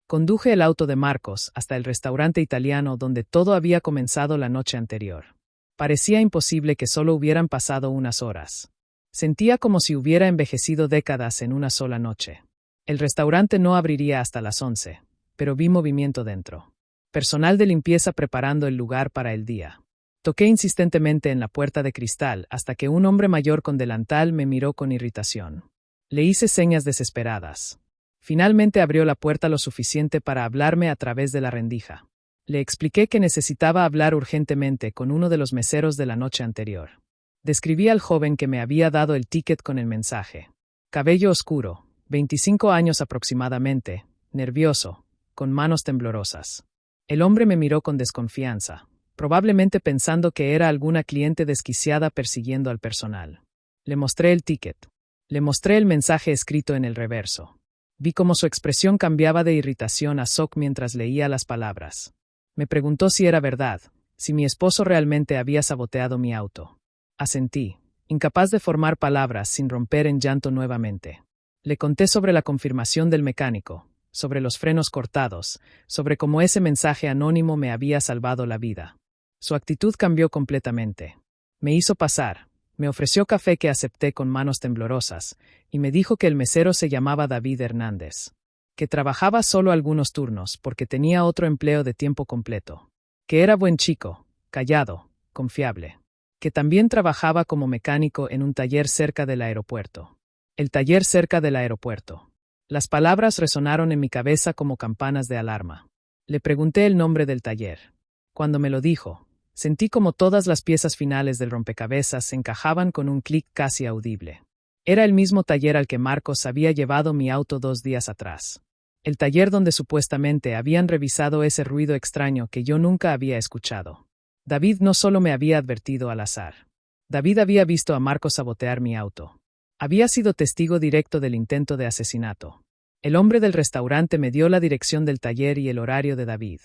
Conduje el auto de Marcos hasta el restaurante italiano donde todo había comenzado la noche anterior. Parecía imposible que solo hubieran pasado unas horas. Sentía como si hubiera envejecido décadas en una sola noche. El restaurante no abriría hasta las 11, pero vi movimiento dentro. Personal de limpieza preparando el lugar para el día. Toqué insistentemente en la puerta de cristal hasta que un hombre mayor con delantal me miró con irritación. Le hice señas desesperadas. Finalmente abrió la puerta lo suficiente para hablarme a través de la rendija. Le expliqué que necesitaba hablar urgentemente con uno de los meseros de la noche anterior. Describí al joven que me había dado el ticket con el mensaje. Cabello oscuro, 25 años aproximadamente, nervioso, con manos temblorosas. El hombre me miró con desconfianza, probablemente pensando que era alguna cliente desquiciada persiguiendo al personal. Le mostré el ticket. Le mostré el mensaje escrito en el reverso. Vi cómo su expresión cambiaba de irritación a shock mientras leía las palabras. Me preguntó si era verdad, si mi esposo realmente había saboteado mi auto. Asentí, incapaz de formar palabras sin romper en llanto nuevamente. Le conté sobre la confirmación del mecánico, sobre los frenos cortados, sobre cómo ese mensaje anónimo me había salvado la vida. Su actitud cambió completamente. Me hizo pasar. Me ofreció café que acepté con manos temblorosas, y me dijo que el mesero se llamaba David Hernández. Que trabajaba solo algunos turnos porque tenía otro empleo de tiempo completo. Que era buen chico, callado, confiable. Que también trabajaba como mecánico en un taller cerca del aeropuerto. El taller cerca del aeropuerto. Las palabras resonaron en mi cabeza como campanas de alarma. Le pregunté el nombre del taller. Cuando me lo dijo, sentí como todas las piezas finales del rompecabezas se encajaban con un clic casi audible. Era el mismo taller al que Marcos había llevado mi auto 2 días atrás. El taller donde supuestamente habían revisado ese ruido extraño que yo nunca había escuchado. David no solo me había advertido al azar. David había visto a Marcos sabotear mi auto. Había sido testigo directo del intento de asesinato. El hombre del restaurante me dio la dirección del taller y el horario de David.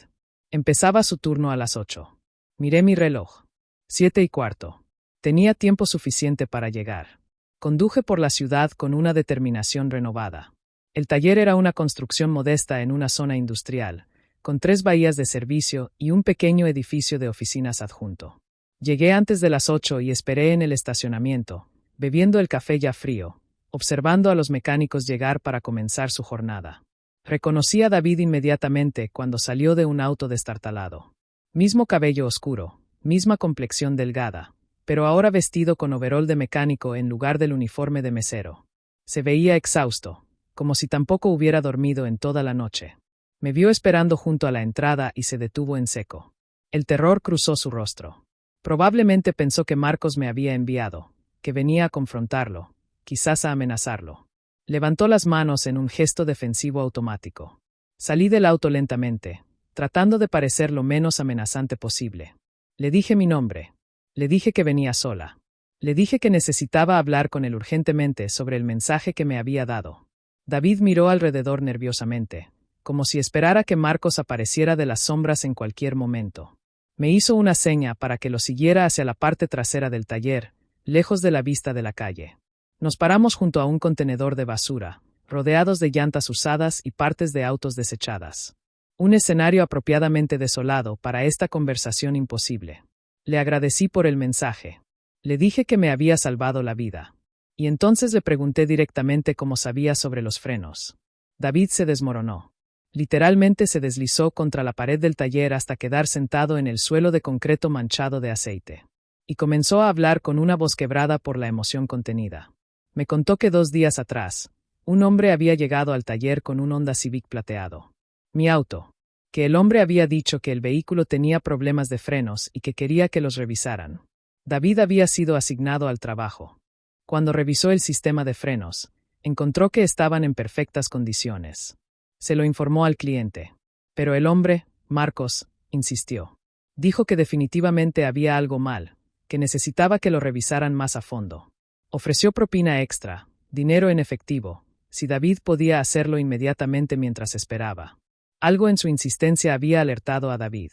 Empezaba su turno a las 8. Miré mi reloj. 7:15. Tenía tiempo suficiente para llegar. Conduje por la ciudad con una determinación renovada. El taller era una construcción modesta en una zona industrial, con 3 bahías de servicio y un pequeño edificio de oficinas adjunto. Llegué antes de las 8 y esperé en el estacionamiento, bebiendo el café ya frío, observando a los mecánicos llegar para comenzar su jornada. Reconocí a David inmediatamente cuando salió de un auto destartalado. Mismo cabello oscuro, misma complexión delgada, pero ahora vestido con overol de mecánico en lugar del uniforme de mesero. Se veía exhausto, como si tampoco hubiera dormido en toda la noche. Me vio esperando junto a la entrada y se detuvo en seco. El terror cruzó su rostro. Probablemente pensó que Marcos me había enviado, que venía a confrontarlo, quizás a amenazarlo. Levantó las manos en un gesto defensivo automático. Salí del auto lentamente, tratando de parecer lo menos amenazante posible. Le dije mi nombre. Le dije que venía sola. Le dije que necesitaba hablar con él urgentemente sobre el mensaje que me había dado. David miró alrededor nerviosamente, como si esperara que Marcos apareciera de las sombras en cualquier momento. Me hizo una seña para que lo siguiera hacia la parte trasera del taller, lejos de la vista de la calle. Nos paramos junto a un contenedor de basura, rodeados de llantas usadas y partes de autos desechadas. Un escenario apropiadamente desolado para esta conversación imposible. Le agradecí por el mensaje. Le dije que me había salvado la vida. Y entonces le pregunté directamente cómo sabía sobre los frenos. David se desmoronó. Literalmente se deslizó contra la pared del taller hasta quedar sentado en el suelo de concreto manchado de aceite. Y comenzó a hablar con una voz quebrada por la emoción contenida. Me contó que 2 días atrás, un hombre había llegado al taller con un Honda Civic plateado. Mi auto. Que el hombre había dicho que el vehículo tenía problemas de frenos y que quería que los revisaran. David había sido asignado al trabajo. Cuando revisó el sistema de frenos, encontró que estaban en perfectas condiciones. Se lo informó al cliente. Pero el hombre, Marcos, insistió. Dijo que definitivamente había algo mal, que necesitaba que lo revisaran más a fondo. Ofreció propina extra, dinero en efectivo, si David podía hacerlo inmediatamente mientras esperaba. Algo en su insistencia había alertado a David.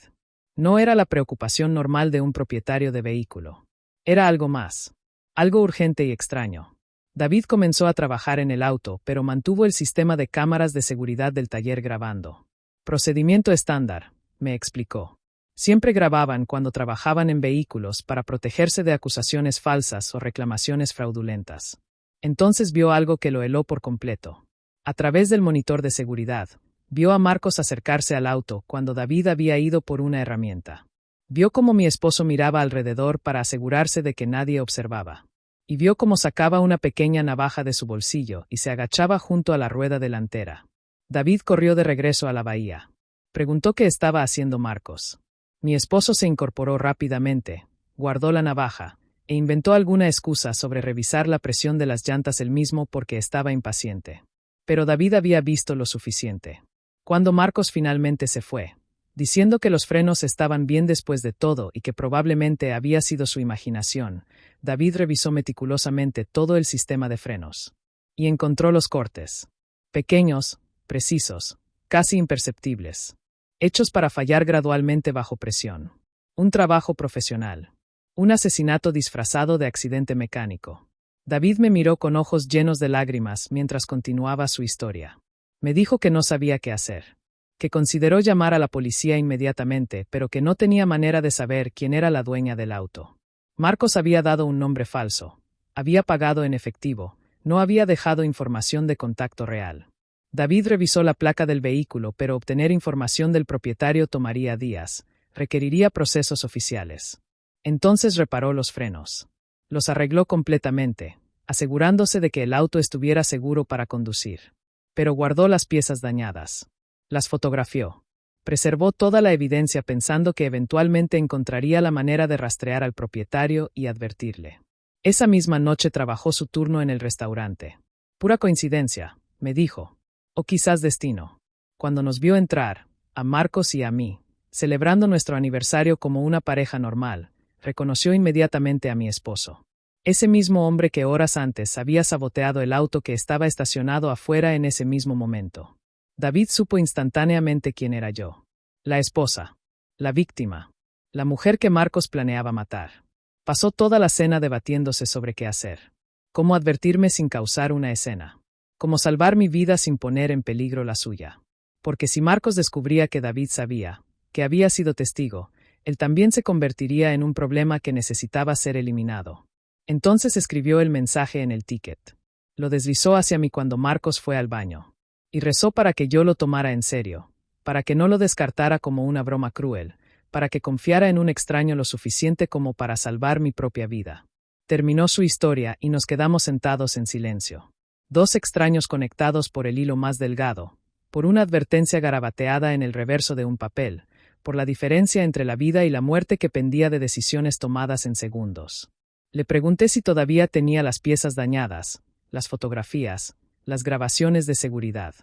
No era la preocupación normal de un propietario de vehículo. Era algo más. Algo urgente y extraño. David comenzó a trabajar en el auto, pero mantuvo el sistema de cámaras de seguridad del taller grabando. Procedimiento estándar, me explicó. Siempre grababan cuando trabajaban en vehículos para protegerse de acusaciones falsas o reclamaciones fraudulentas. Entonces vio algo que lo heló por completo. A través del monitor de seguridad, vio a Marcos acercarse al auto cuando David había ido por una herramienta. Vio cómo mi esposo miraba alrededor para asegurarse de que nadie observaba. Y vio cómo sacaba una pequeña navaja de su bolsillo y se agachaba junto a la rueda delantera. David corrió de regreso a la bahía. Preguntó qué estaba haciendo Marcos. Mi esposo se incorporó rápidamente, guardó la navaja, e inventó alguna excusa sobre revisar la presión de las llantas él mismo porque estaba impaciente. Pero David había visto lo suficiente. Cuando Marcos finalmente se fue, diciendo que los frenos estaban bien después de todo y que probablemente había sido su imaginación, David revisó meticulosamente todo el sistema de frenos. Y encontró los cortes. Pequeños, precisos, casi imperceptibles. Hechos para fallar gradualmente bajo presión. Un trabajo profesional. Un asesinato disfrazado de accidente mecánico. David me miró con ojos llenos de lágrimas mientras continuaba su historia. Me dijo que no sabía qué hacer. Que consideró llamar a la policía inmediatamente, pero que no tenía manera de saber quién era la dueña del auto. Marcos había dado un nombre falso. Había pagado en efectivo. No había dejado información de contacto real. David revisó la placa del vehículo, pero obtener información del propietario tomaría días. Requeriría procesos oficiales. Entonces reparó los frenos. Los arregló completamente, asegurándose de que el auto estuviera seguro para conducir. Pero guardó las piezas dañadas. Las fotografió. Preservó toda la evidencia pensando que eventualmente encontraría la manera de rastrear al propietario y advertirle. Esa misma noche trabajó su turno en el restaurante. Pura coincidencia, me dijo. O quizás destino. Cuando nos vio entrar, a Marcos y a mí, celebrando nuestro aniversario como una pareja normal, reconoció inmediatamente a mi esposo. Ese mismo hombre que horas antes había saboteado el auto que estaba estacionado afuera en ese mismo momento. David supo instantáneamente quién era yo. La esposa. La víctima. La mujer que Marcos planeaba matar. Pasó toda la cena debatiéndose sobre qué hacer. Cómo advertirme sin causar una escena. Cómo salvar mi vida sin poner en peligro la suya. Porque si Marcos descubría que David sabía, que había sido testigo, él también se convertiría en un problema que necesitaba ser eliminado. Entonces escribió el mensaje en el ticket. Lo deslizó hacia mí cuando Marcos fue al baño. Y rezó para que yo lo tomara en serio, para que no lo descartara como una broma cruel, para que confiara en un extraño lo suficiente como para salvar mi propia vida. Terminó su historia y nos quedamos sentados en silencio. Dos extraños conectados por el hilo más delgado, por una advertencia garabateada en el reverso de un papel, por la diferencia entre la vida y la muerte que pendía de decisiones tomadas en segundos. Le pregunté si todavía tenía las piezas dañadas, las fotografías, las grabaciones de seguridad.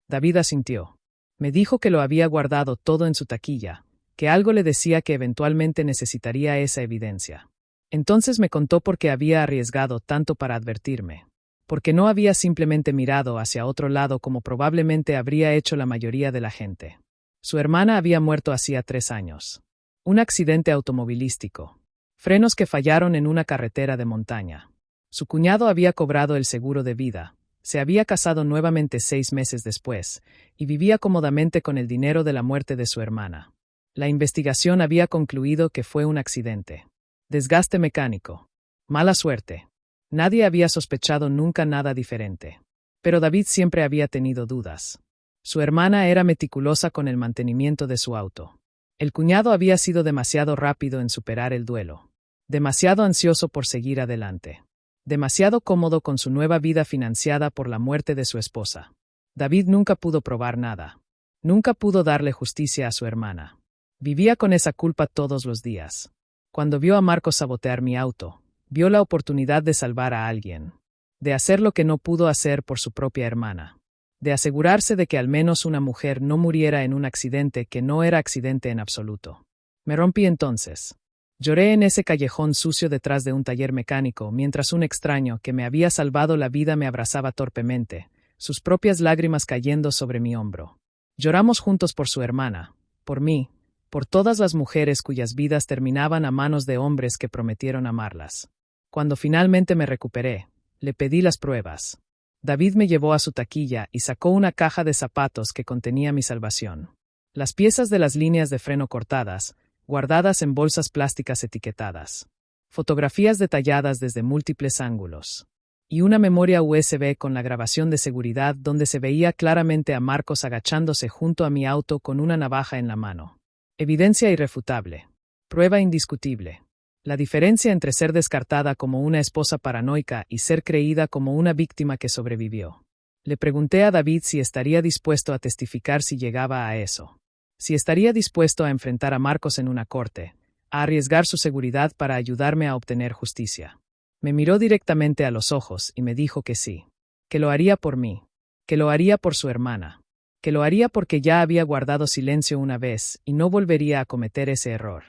David asintió. Me dijo que lo había guardado todo en su taquilla, que algo le decía que eventualmente necesitaría esa evidencia. Entonces me contó por qué había arriesgado tanto para advertirme. Porque no había simplemente mirado hacia otro lado como probablemente habría hecho la mayoría de la gente. Su hermana había muerto hacía 3 años. Un accidente automovilístico. Frenos que fallaron en una carretera de montaña. Su cuñado había cobrado el seguro de vida. Se había casado nuevamente 6 meses después, y vivía cómodamente con el dinero de la muerte de su hermana. La investigación había concluido que fue un accidente. Desgaste mecánico. Mala suerte. Nadie había sospechado nunca nada diferente. Pero David siempre había tenido dudas. Su hermana era meticulosa con el mantenimiento de su auto. El cuñado había sido demasiado rápido en superar el duelo. Demasiado ansioso por seguir adelante. Demasiado cómodo con su nueva vida financiada por la muerte de su esposa. David nunca pudo probar nada. Nunca pudo darle justicia a su hermana. Vivía con esa culpa todos los días. Cuando vio a Marcos sabotear mi auto, vio la oportunidad de salvar a alguien. De hacer lo que no pudo hacer por su propia hermana. De asegurarse de que al menos una mujer no muriera en un accidente que no era accidente en absoluto. Me rompí entonces. Lloré en ese callejón sucio detrás de un taller mecánico mientras un extraño que me había salvado la vida me abrazaba torpemente, sus propias lágrimas cayendo sobre mi hombro. Lloramos juntos por su hermana, por mí, por todas las mujeres cuyas vidas terminaban a manos de hombres que prometieron amarlas. Cuando finalmente me recuperé, le pedí las pruebas. David me llevó a su taquilla y sacó una caja de zapatos que contenía mi salvación. Las piezas de las líneas de freno cortadas, guardadas en bolsas plásticas etiquetadas. Fotografías detalladas desde múltiples ángulos. Y una memoria USB con la grabación de seguridad donde se veía claramente a Marcos agachándose junto a mi auto con una navaja en la mano. Evidencia irrefutable. Prueba indiscutible. La diferencia entre ser descartada como una esposa paranoica y ser creída como una víctima que sobrevivió. Le pregunté a David si estaría dispuesto a testificar si llegaba a eso. Si estaría dispuesto a enfrentar a Marcos en una corte, a arriesgar su seguridad para ayudarme a obtener justicia. Me miró directamente a los ojos y me dijo que sí, que lo haría por mí, que lo haría por su hermana, que lo haría porque ya había guardado silencio una vez y no volvería a cometer ese error.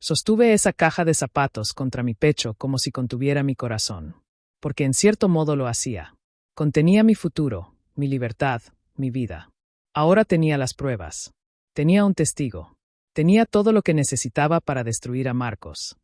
Sostuve esa caja de zapatos contra mi pecho como si contuviera mi corazón, porque en cierto modo lo hacía. Contenía mi futuro, mi libertad, mi vida. Ahora tenía las pruebas. Tenía un testigo. Tenía todo lo que necesitaba para destruir a Marcos.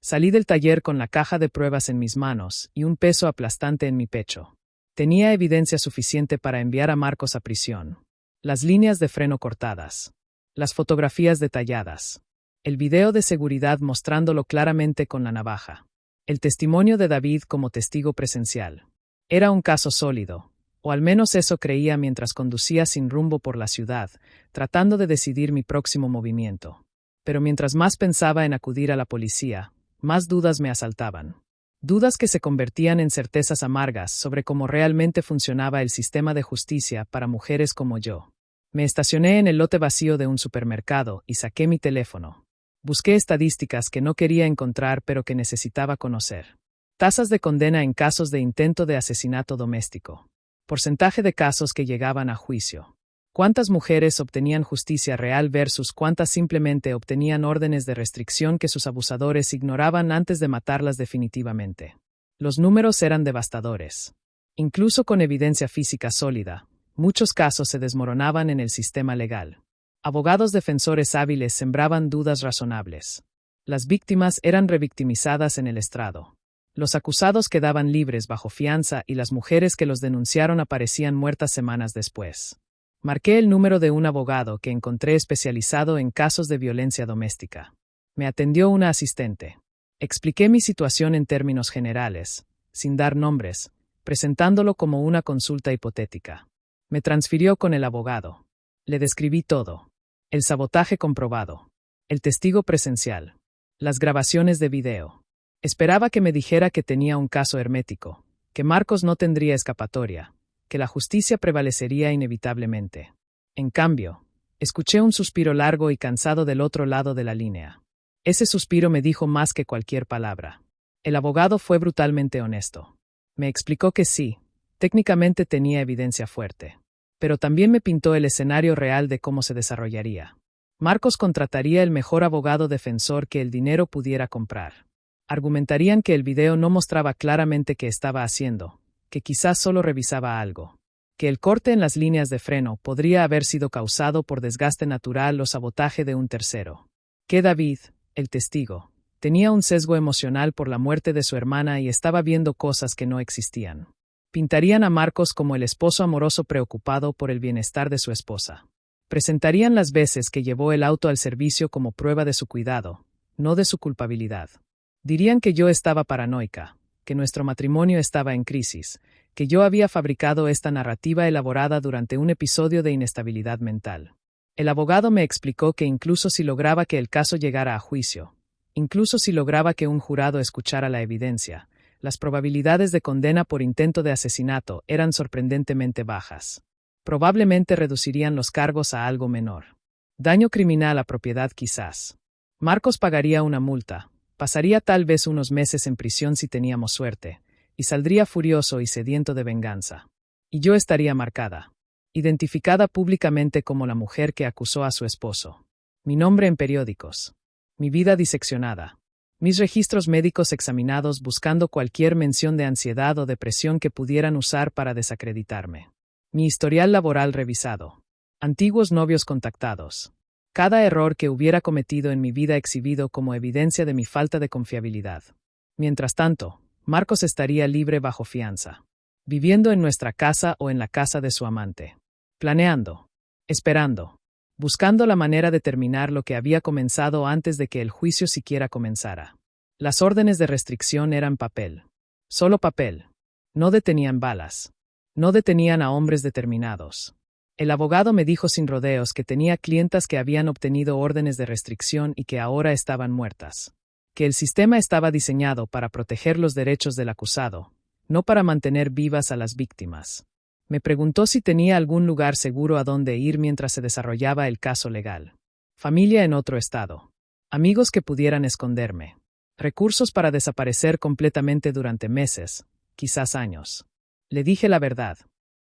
Salí del taller con la caja de pruebas en mis manos y un peso aplastante en mi pecho. Tenía evidencia suficiente para enviar a Marcos a prisión. Las líneas de freno cortadas. Las fotografías detalladas. El video de seguridad mostrándolo claramente con la navaja. El testimonio de David como testigo presencial. Era un caso sólido. O al menos eso creía mientras conducía sin rumbo por la ciudad, tratando de decidir mi próximo movimiento. Pero mientras más pensaba en acudir a la policía, más dudas me asaltaban. Dudas que se convertían en certezas amargas sobre cómo realmente funcionaba el sistema de justicia para mujeres como yo. Me estacioné en el lote vacío de un supermercado y saqué mi teléfono. Busqué estadísticas que no quería encontrar pero que necesitaba conocer. Tasas de condena en casos de intento de asesinato doméstico. Porcentaje de casos que llegaban a juicio. ¿Cuántas mujeres obtenían justicia real versus cuántas simplemente obtenían órdenes de restricción que sus abusadores ignoraban antes de matarlas definitivamente? Los números eran devastadores. Incluso con evidencia física sólida, muchos casos se desmoronaban en el sistema legal. Abogados defensores hábiles sembraban dudas razonables. Las víctimas eran revictimizadas en el estrado. Los acusados quedaban libres bajo fianza y las mujeres que los denunciaron aparecían muertas semanas después. Marqué el número de un abogado que encontré especializado en casos de violencia doméstica. Me atendió una asistente. Expliqué mi situación en términos generales, sin dar nombres, presentándolo como una consulta hipotética. Me transfirió con el abogado. Le describí todo. El sabotaje comprobado. El testigo presencial. Las grabaciones de video. Esperaba que me dijera que tenía un caso hermético, que Marcos no tendría escapatoria, que la justicia prevalecería inevitablemente. En cambio, escuché un suspiro largo y cansado del otro lado de la línea. Ese suspiro me dijo más que cualquier palabra. El abogado fue brutalmente honesto. Me explicó que sí, técnicamente tenía evidencia fuerte, pero también me pintó el escenario real de cómo se desarrollaría. Marcos contrataría el mejor abogado defensor que el dinero pudiera comprar. Argumentarían que el video no mostraba claramente qué estaba haciendo, que quizás solo revisaba algo, que el corte en las líneas de freno podría haber sido causado por desgaste natural o sabotaje de un tercero. Que David, el testigo, tenía un sesgo emocional por la muerte de su hermana y estaba viendo cosas que no existían. Pintarían a Marcos como el esposo amoroso preocupado por el bienestar de su esposa. Presentarían las veces que llevó el auto al servicio como prueba de su cuidado, no de su culpabilidad. Dirían que yo estaba paranoica, que nuestro matrimonio estaba en crisis, que yo había fabricado esta narrativa elaborada durante un episodio de inestabilidad mental. El abogado me explicó que incluso si lograba que el caso llegara a juicio, incluso si lograba que un jurado escuchara la evidencia, las probabilidades de condena por intento de asesinato eran sorprendentemente bajas. Probablemente reducirían los cargos a algo menor. Daño criminal a propiedad quizás. Marcos pagaría una multa, pasaría tal vez unos meses en prisión si teníamos suerte, y saldría furioso y sediento de venganza. Y yo estaría marcada, identificada públicamente como la mujer que acusó a su esposo. Mi nombre en periódicos. Mi vida diseccionada. Mis registros médicos examinados buscando cualquier mención de ansiedad o depresión que pudieran usar para desacreditarme. Mi historial laboral revisado. Antiguos novios contactados. Cada error que hubiera cometido en mi vida exhibido como evidencia de mi falta de confiabilidad. Mientras tanto, Marcos estaría libre bajo fianza, viviendo en nuestra casa o en la casa de su amante. Planeando. Esperando. Buscando la manera de terminar lo que había comenzado antes de que el juicio siquiera comenzara. Las órdenes de restricción eran papel. Solo papel. No detenían balas. No detenían a hombres determinados. El abogado me dijo sin rodeos que tenía clientas que habían obtenido órdenes de restricción y que ahora estaban muertas. Que el sistema estaba diseñado para proteger los derechos del acusado, no para mantener vivas a las víctimas. Me preguntó si tenía algún lugar seguro a donde ir mientras se desarrollaba el caso legal. Familia en otro estado. Amigos que pudieran esconderme. Recursos para desaparecer completamente durante meses, quizás años. Le dije la verdad.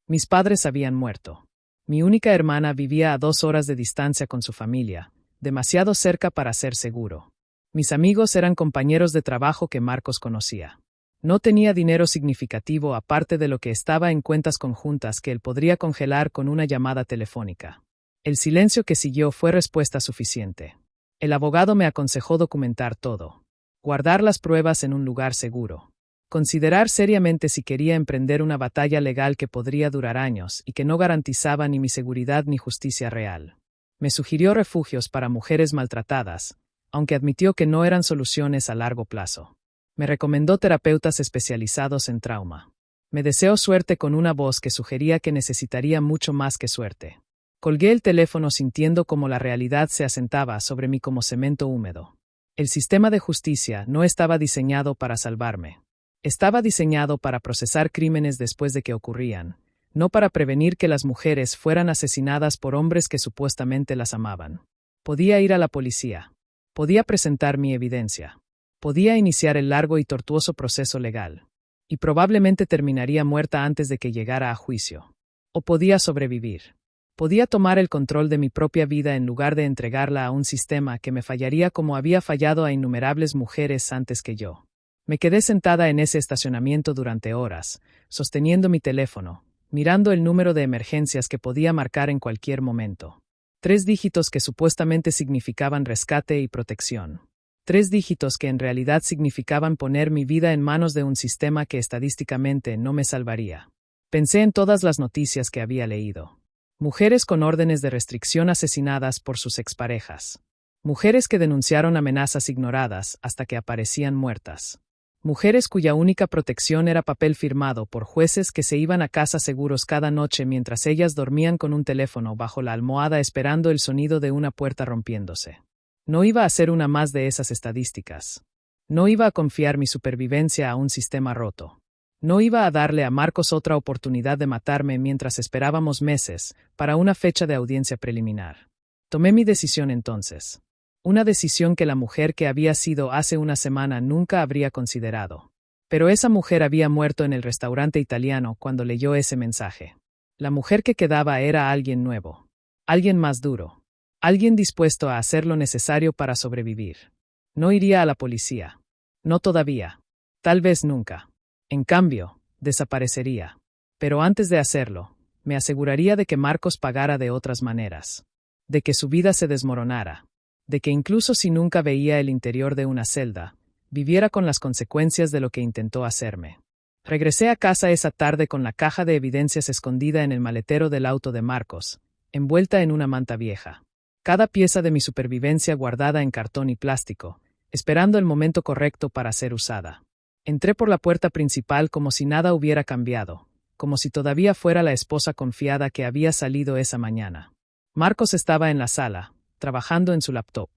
Mis padres habían muerto. Mi única hermana vivía a 2 horas de distancia con su familia, demasiado cerca para ser seguro. Mis amigos eran compañeros de trabajo que Marcos conocía. No tenía dinero significativo aparte de lo que estaba en cuentas conjuntas que él podría congelar con una llamada telefónica. El silencio que siguió fue respuesta suficiente. El abogado me aconsejó documentar todo. Guardar las pruebas en un lugar seguro. Considerar seriamente si quería emprender una batalla legal que podría durar años y que no garantizaba ni mi seguridad ni justicia real. Me sugirió refugios para mujeres maltratadas, aunque admitió que no eran soluciones a largo plazo. Me recomendó terapeutas especializados en trauma. Me deseó suerte con una voz que sugería que necesitaría mucho más que suerte. Colgué el teléfono sintiendo como la realidad se asentaba sobre mí como cemento húmedo. El sistema de justicia no estaba diseñado para salvarme. Estaba diseñado para procesar crímenes después de que ocurrían, no para prevenir que las mujeres fueran asesinadas por hombres que supuestamente las amaban. Podía ir a la policía. Podía presentar mi evidencia. Podía iniciar el largo y tortuoso proceso legal. Y probablemente terminaría muerta antes de que llegara a juicio. O podía sobrevivir. Podía tomar el control de mi propia vida en lugar de entregarla a un sistema que me fallaría como había fallado a innumerables mujeres antes que yo. Me quedé sentada en ese estacionamiento durante horas, sosteniendo mi teléfono, mirando el número de emergencias que podía marcar en cualquier momento. 3 dígitos que supuestamente significaban rescate y protección. 3 dígitos que en realidad significaban poner mi vida en manos de un sistema que estadísticamente no me salvaría. Pensé en todas las noticias que había leído. Mujeres con órdenes de restricción asesinadas por sus exparejas. Mujeres que denunciaron amenazas ignoradas hasta que aparecían muertas. Mujeres cuya única protección era papel firmado por jueces que se iban a casa seguros cada noche mientras ellas dormían con un teléfono bajo la almohada esperando el sonido de una puerta rompiéndose. No iba a ser una más de esas estadísticas. No iba a confiar mi supervivencia a un sistema roto. No iba a darle a Marcos otra oportunidad de matarme mientras esperábamos meses para una fecha de audiencia preliminar. Tomé mi decisión entonces. Una decisión que la mujer que había sido hace una semana nunca habría considerado. Pero esa mujer había muerto en el restaurante italiano cuando leyó ese mensaje. La mujer que quedaba era alguien nuevo. Alguien más duro. Alguien dispuesto a hacer lo necesario para sobrevivir. No iría a la policía. No todavía. Tal vez nunca. En cambio, desaparecería. Pero antes de hacerlo, me aseguraría de que Marcos pagara de otras maneras. De que su vida se desmoronara. De que incluso si nunca veía el interior de una celda, viviera con las consecuencias de lo que intentó hacerme. Regresé a casa esa tarde con la caja de evidencias escondida en el maletero del auto de Marcos, envuelta en una manta vieja. Cada pieza de mi supervivencia guardada en cartón y plástico, esperando el momento correcto para ser usada. Entré por la puerta principal como si nada hubiera cambiado, como si todavía fuera la esposa confiada que había salido esa mañana. Marcos estaba en la sala, trabajando en su laptop.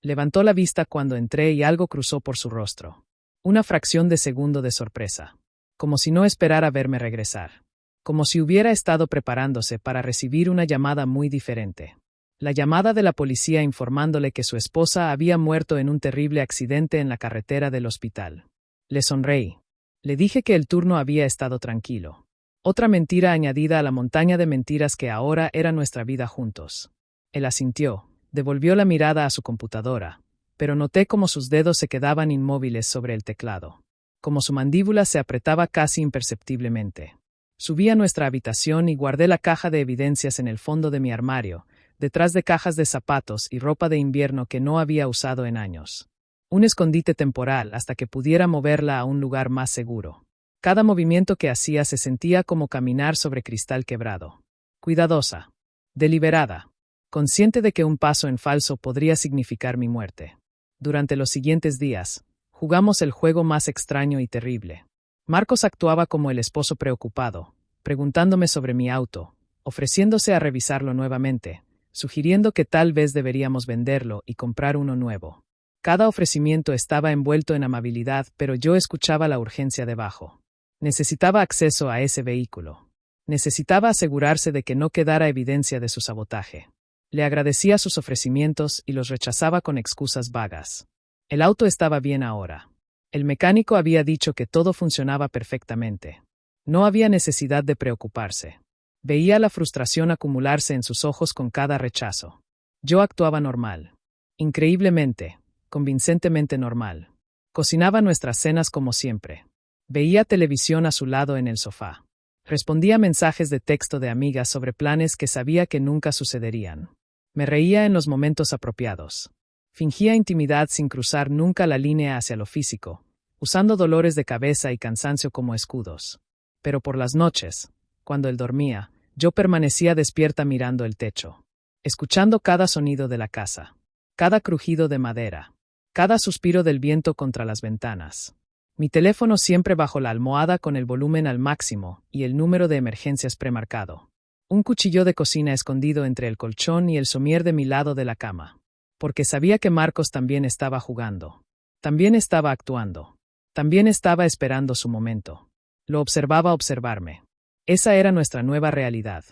Levantó la vista cuando entré y algo cruzó por su rostro. Una fracción de segundo de sorpresa. Como si no esperara verme regresar. Como si hubiera estado preparándose para recibir una llamada muy diferente. La llamada de la policía informándole que su esposa había muerto en un terrible accidente en la carretera del hospital. Le sonreí. Le dije que el turno había estado tranquilo. Otra mentira añadida a la montaña de mentiras que ahora era nuestra vida juntos. Él asintió, devolvió la mirada a su computadora, pero noté cómo sus dedos se quedaban inmóviles sobre el teclado. Como su mandíbula se apretaba casi imperceptiblemente. Subí a nuestra habitación y guardé la caja de evidencias en el fondo de mi armario, detrás de cajas de zapatos y ropa de invierno que no había usado en años. Un escondite temporal hasta que pudiera moverla a un lugar más seguro. Cada movimiento que hacía se sentía como caminar sobre cristal quebrado. Cuidadosa. Deliberada. Consciente de que un paso en falso podría significar mi muerte. Durante los siguientes días, jugamos el juego más extraño y terrible. Marcos actuaba como el esposo preocupado, preguntándome sobre mi auto, ofreciéndose a revisarlo nuevamente, sugiriendo que tal vez deberíamos venderlo y comprar uno nuevo. Cada ofrecimiento estaba envuelto en amabilidad, pero yo escuchaba la urgencia debajo. Necesitaba acceso a ese vehículo. Necesitaba asegurarse de que no quedara evidencia de su sabotaje. Le agradecía sus ofrecimientos y los rechazaba con excusas vagas. El auto estaba bien ahora. El mecánico había dicho que todo funcionaba perfectamente. No había necesidad de preocuparse. Veía la frustración acumularse en sus ojos con cada rechazo. Yo actuaba normal. Increíblemente, convincentemente normal. Cocinaba nuestras cenas como siempre. Veía televisión a su lado en el sofá. Respondía mensajes de texto de amigas sobre planes que sabía que nunca sucederían. Me reía en los momentos apropiados. Fingía intimidad sin cruzar nunca la línea hacia lo físico, usando dolores de cabeza y cansancio como escudos. Pero por las noches, cuando él dormía, yo permanecía despierta mirando el techo, escuchando cada sonido de la casa, cada crujido de madera, cada suspiro del viento contra las ventanas. Mi teléfono siempre bajo la almohada con el volumen al máximo y el número de emergencias premarcado. Un cuchillo de cocina escondido entre el colchón y el somier de mi lado de la cama. Porque sabía que Marcos también estaba jugando. También estaba actuando. También estaba esperando su momento. Lo observaba observarme. Esa era nuestra nueva realidad.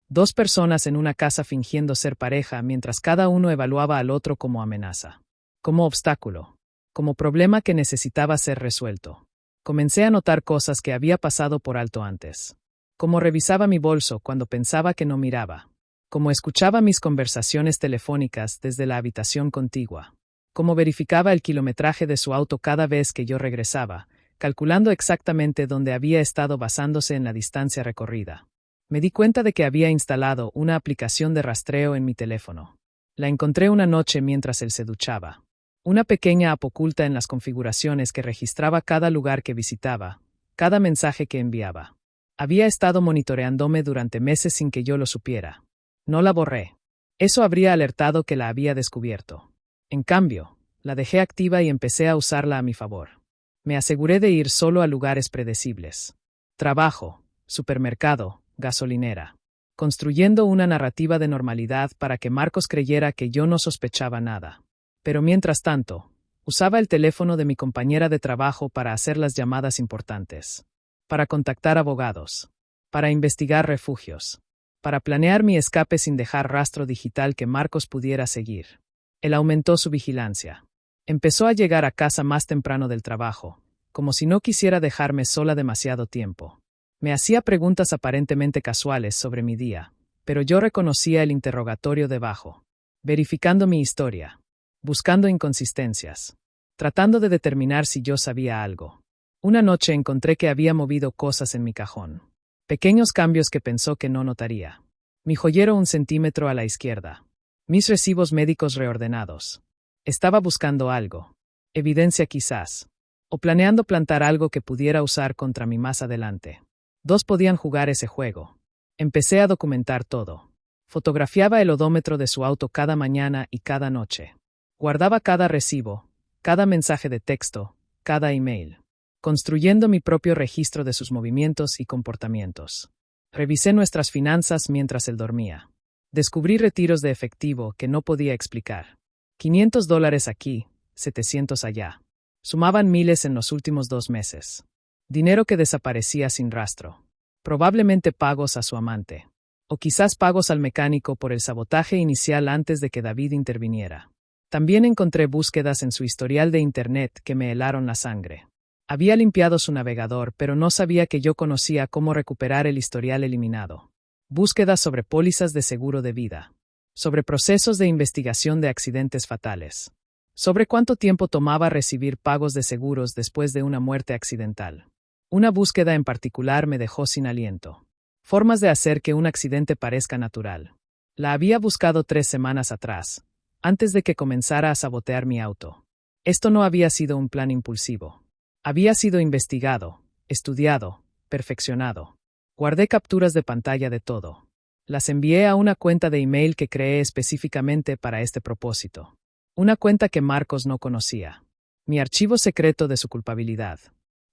Dos personas en una casa fingiendo ser pareja mientras cada uno evaluaba al otro como amenaza. Como obstáculo. Como problema que necesitaba ser resuelto. Comencé a notar cosas que había pasado por alto antes. Como revisaba mi bolso cuando pensaba que no miraba. Como escuchaba mis conversaciones telefónicas desde la habitación contigua. Como verificaba el kilometraje de su auto cada vez que yo regresaba, calculando exactamente dónde había estado basándose en la distancia recorrida. Me di cuenta de que había instalado una aplicación de rastreo en mi teléfono. La encontré una noche mientras él se duchaba. Una pequeña app oculta en las configuraciones que registraba cada lugar que visitaba, cada mensaje que enviaba. Había estado monitoreándome durante meses sin que yo lo supiera. No la borré. Eso habría alertado que la había descubierto. En cambio, la dejé activa y empecé a usarla a mi favor. Me aseguré de ir solo a lugares predecibles. Trabajo, supermercado, gasolinera. Construyendo una narrativa de normalidad para que Marcos creyera que yo no sospechaba nada. Pero mientras tanto, usaba el teléfono de mi compañera de trabajo para hacer las llamadas importantes, para contactar abogados, para investigar refugios, para planear mi escape sin dejar rastro digital que Marcos pudiera seguir. Él aumentó su vigilancia. Empezó a llegar a casa más temprano del trabajo, como si no quisiera dejarme sola demasiado tiempo. Me hacía preguntas aparentemente casuales sobre mi día, pero yo reconocía el interrogatorio debajo, verificando mi historia, buscando inconsistencias, tratando de determinar si yo sabía algo. Una noche encontré que había movido cosas en mi cajón. Pequeños cambios que pensó que no notaría. Mi joyero 1 centímetro a la izquierda. Mis recibos médicos reordenados. Estaba buscando algo. Evidencia quizás. O planeando plantar algo que pudiera usar contra mí más adelante. 2 podían jugar ese juego. Empecé a documentar todo. Fotografiaba el odómetro de su auto cada mañana y cada noche. Guardaba cada recibo, cada mensaje de texto, cada email, construyendo mi propio registro de sus movimientos y comportamientos. Revisé nuestras finanzas mientras él dormía. Descubrí retiros de efectivo que no podía explicar. $500 aquí, 700 allá. Sumaban miles en los últimos 2 meses. Dinero que desaparecía sin rastro. Probablemente pagos a su amante. O quizás pagos al mecánico por el sabotaje inicial antes de que David interviniera. También encontré búsquedas en su historial de Internet que me helaron la sangre. Había limpiado su navegador, pero no sabía que yo conocía cómo recuperar el historial eliminado. Búsquedas sobre pólizas de seguro de vida. Sobre procesos de investigación de accidentes fatales. Sobre cuánto tiempo tomaba recibir pagos de seguros después de una muerte accidental. Una búsqueda en particular me dejó sin aliento. Formas de hacer que un accidente parezca natural. La había buscado 3 semanas atrás, antes de que comenzara a sabotear mi auto. Esto no había sido un plan impulsivo. Había sido investigado, estudiado, perfeccionado. Guardé capturas de pantalla de todo. Las envié a una cuenta de email que creé específicamente para este propósito. Una cuenta que Marcos no conocía. Mi archivo secreto de su culpabilidad.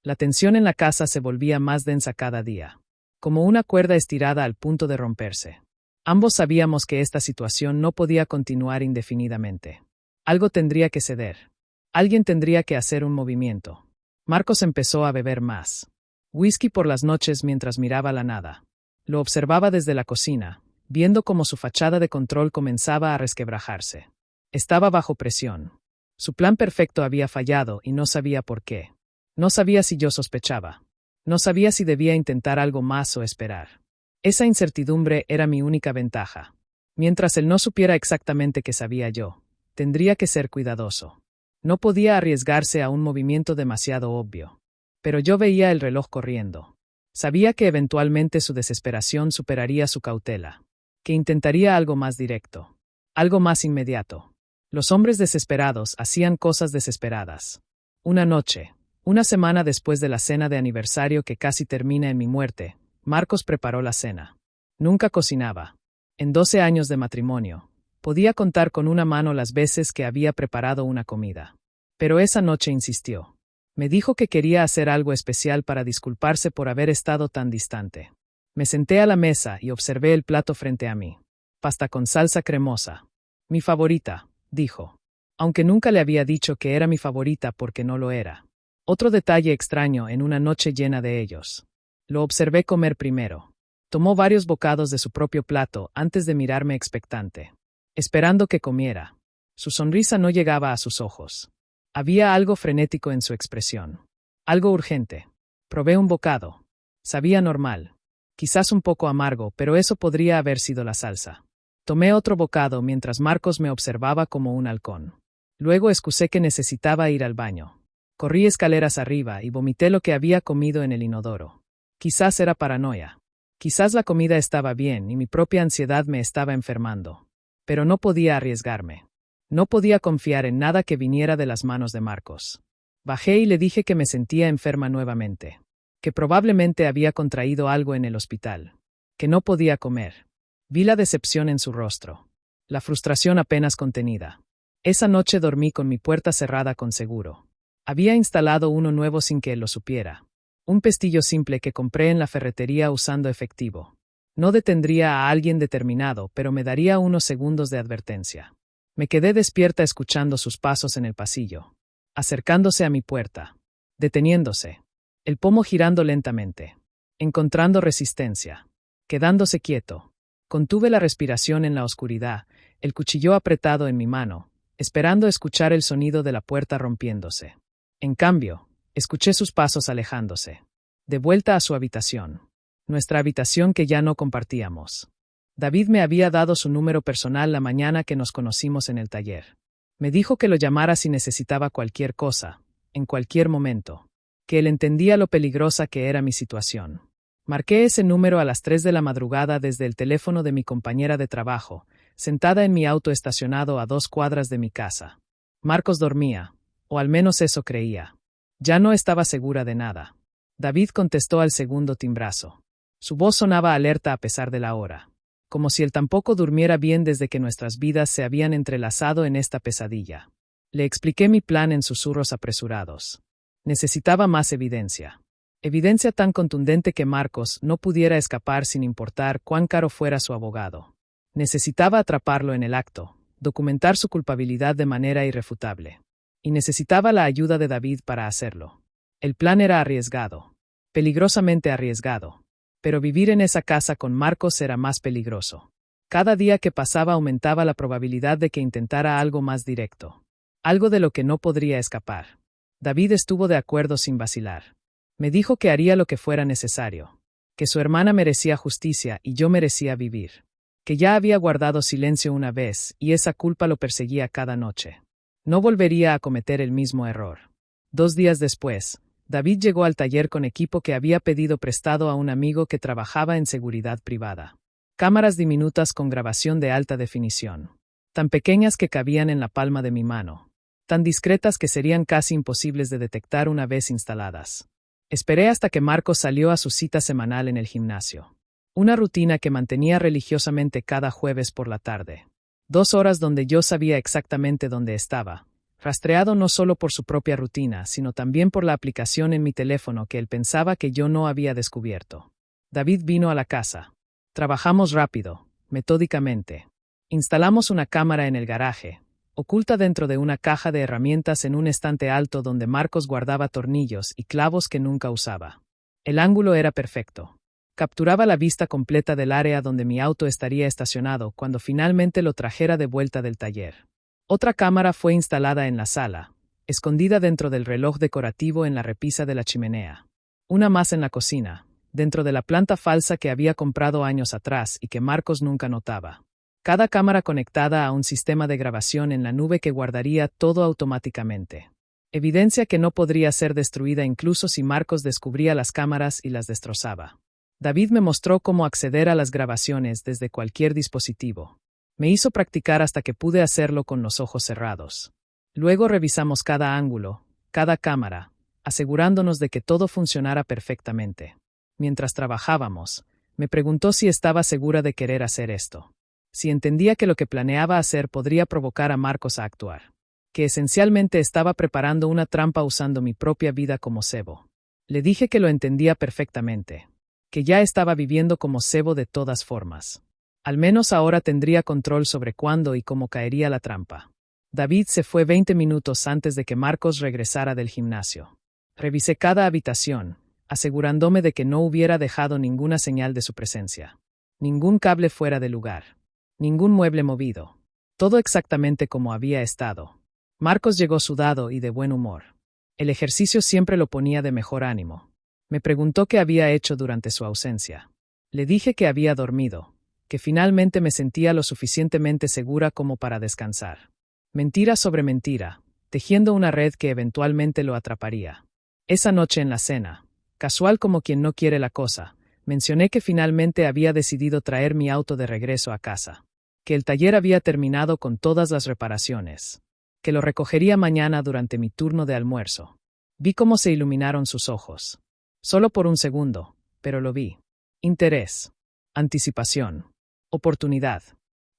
La tensión en la casa se volvía más densa cada día. Como una cuerda estirada al punto de romperse. Ambos sabíamos que esta situación no podía continuar indefinidamente. Algo tendría que ceder. Alguien tendría que hacer un movimiento. Marcos empezó a beber más. Whisky por las noches mientras miraba la nada. Lo observaba desde la cocina, viendo cómo su fachada de control comenzaba a resquebrajarse. Estaba bajo presión. Su plan perfecto había fallado y no sabía por qué. No sabía si yo sospechaba. No sabía si debía intentar algo más o esperar. Esa incertidumbre era mi única ventaja. Mientras él no supiera exactamente qué sabía yo, tendría que ser cuidadoso. No podía arriesgarse a un movimiento demasiado obvio. Pero yo veía el reloj corriendo. Sabía que eventualmente su desesperación superaría su cautela. Que intentaría algo más directo. Algo más inmediato. Los hombres desesperados hacían cosas desesperadas. Una noche, una semana después de la cena de aniversario que casi termina en mi muerte, Marcos preparó la cena. Nunca cocinaba. En 12 años de matrimonio, podía contar con una mano las veces que había preparado una comida. Pero esa noche insistió. Me dijo que quería hacer algo especial para disculparse por haber estado tan distante. Me senté a la mesa y observé el plato frente a mí. Pasta con salsa cremosa. Mi favorita, dijo. Aunque nunca le había dicho que era mi favorita porque no lo era. Otro detalle extraño en una noche llena de ellos. Lo observé comer primero. Tomó varios bocados de su propio plato antes de mirarme expectante. Esperando que comiera. Su sonrisa no llegaba a sus ojos. Había algo frenético en su expresión. Algo urgente. Probé un bocado. Sabía normal. Quizás un poco amargo, pero eso podría haber sido la salsa. Tomé otro bocado mientras Marcos me observaba como un halcón. Luego excusé que necesitaba ir al baño. Corrí escaleras arriba y vomité lo que había comido en el inodoro. Quizás era paranoia. Quizás la comida estaba bien y mi propia ansiedad me estaba enfermando. Pero no podía arriesgarme. No podía confiar en nada que viniera de las manos de Marcos. Bajé y le dije que me sentía enferma nuevamente. Que probablemente había contraído algo en el hospital. Que no podía comer. Vi la decepción en su rostro. La frustración apenas contenida. Esa noche dormí con mi puerta cerrada con seguro. Había instalado uno nuevo sin que él lo supiera. Un pestillo simple que compré en la ferretería usando efectivo. No detendría a alguien determinado, pero me daría unos segundos de advertencia. Me quedé despierta escuchando sus pasos en el pasillo, acercándose a mi puerta, deteniéndose, el pomo girando lentamente, encontrando resistencia, quedándose quieto. Contuve la respiración en la oscuridad, el cuchillo apretado en mi mano, esperando escuchar el sonido de la puerta rompiéndose. En cambio, escuché sus pasos alejándose, de vuelta a su habitación, nuestra habitación que ya no compartíamos. David me había dado su número personal la mañana que nos conocimos en el taller. Me dijo que lo llamara si necesitaba cualquier cosa, en cualquier momento, que él entendía lo peligrosa que era mi situación. Marqué ese número a las 3 de la madrugada desde el teléfono de mi compañera de trabajo, sentada en mi auto estacionado a 2 cuadras de mi casa. Marcos dormía, o al menos eso creía. Ya no estaba segura de nada. David contestó al segundo timbrazo. Su voz sonaba alerta a pesar de la hora, como si él tampoco durmiera bien desde que nuestras vidas se habían entrelazado en esta pesadilla. Le expliqué mi plan en susurros apresurados. Necesitaba más evidencia. Evidencia tan contundente que Marcos no pudiera escapar sin importar cuán caro fuera su abogado. Necesitaba atraparlo en el acto, documentar su culpabilidad de manera irrefutable. Y necesitaba la ayuda de David para hacerlo. El plan era arriesgado, peligrosamente arriesgado. Pero vivir en esa casa con Marcos era más peligroso. Cada día que pasaba aumentaba la probabilidad de que intentara algo más directo. Algo de lo que no podría escapar. David estuvo de acuerdo sin vacilar. Me dijo que haría lo que fuera necesario. Que su hermana merecía justicia y yo merecía vivir. Que ya había guardado silencio una vez y esa culpa lo perseguía cada noche. No volvería a cometer el mismo error. 2 días después, David llegó al taller con equipo que había pedido prestado a un amigo que trabajaba en seguridad privada. Cámaras diminutas con grabación de alta definición. Tan pequeñas que cabían en la palma de mi mano. Tan discretas que serían casi imposibles de detectar una vez instaladas. Esperé hasta que Marcos salió a su cita semanal en el gimnasio. Una rutina que mantenía religiosamente cada jueves por la tarde. 2 horas donde yo sabía exactamente dónde estaba. Rastreado no solo por su propia rutina, sino también por la aplicación en mi teléfono que él pensaba que yo no había descubierto. David vino a la casa. Trabajamos rápido, metódicamente. Instalamos una cámara en el garaje, oculta dentro de una caja de herramientas en un estante alto donde Marcos guardaba tornillos y clavos que nunca usaba. El ángulo era perfecto. Capturaba la vista completa del área donde mi auto estaría estacionado cuando finalmente lo trajera de vuelta del taller. Otra cámara fue instalada en la sala, escondida dentro del reloj decorativo en la repisa de la chimenea. Una más en la cocina, dentro de la planta falsa que había comprado años atrás y que Marcos nunca notaba. Cada cámara conectada a un sistema de grabación en la nube que guardaría todo automáticamente. Evidencia que no podría ser destruida incluso si Marcos descubría las cámaras y las destrozaba. David me mostró cómo acceder a las grabaciones desde cualquier dispositivo. Me hizo practicar hasta que pude hacerlo con los ojos cerrados. Luego revisamos cada ángulo, cada cámara, asegurándonos de que todo funcionara perfectamente. Mientras trabajábamos, me preguntó si estaba segura de querer hacer esto. Si entendía que lo que planeaba hacer podría provocar a Marcos a actuar. Que esencialmente estaba preparando una trampa usando mi propia vida como cebo. Le dije que lo entendía perfectamente. Que ya estaba viviendo como cebo de todas formas. Al menos ahora tendría control sobre cuándo y cómo caería la trampa. David se fue 20 minutos antes de que Marcos regresara del gimnasio. Revisé cada habitación, asegurándome de que no hubiera dejado ninguna señal de su presencia. Ningún cable fuera de lugar. Ningún mueble movido. Todo exactamente como había estado. Marcos llegó sudado y de buen humor. El ejercicio siempre lo ponía de mejor ánimo. Me preguntó qué había hecho durante su ausencia. Le dije que había dormido. Que finalmente me sentía lo suficientemente segura como para descansar. Mentira sobre mentira, tejiendo una red que eventualmente lo atraparía. Esa noche en la cena, casual como quien no quiere la cosa, mencioné que finalmente había decidido traer mi auto de regreso a casa. Que el taller había terminado con todas las reparaciones. Que lo recogería mañana durante mi turno de almuerzo. Vi cómo se iluminaron sus ojos. Solo por un segundo, pero lo vi. Interés. Anticipación. Oportunidad.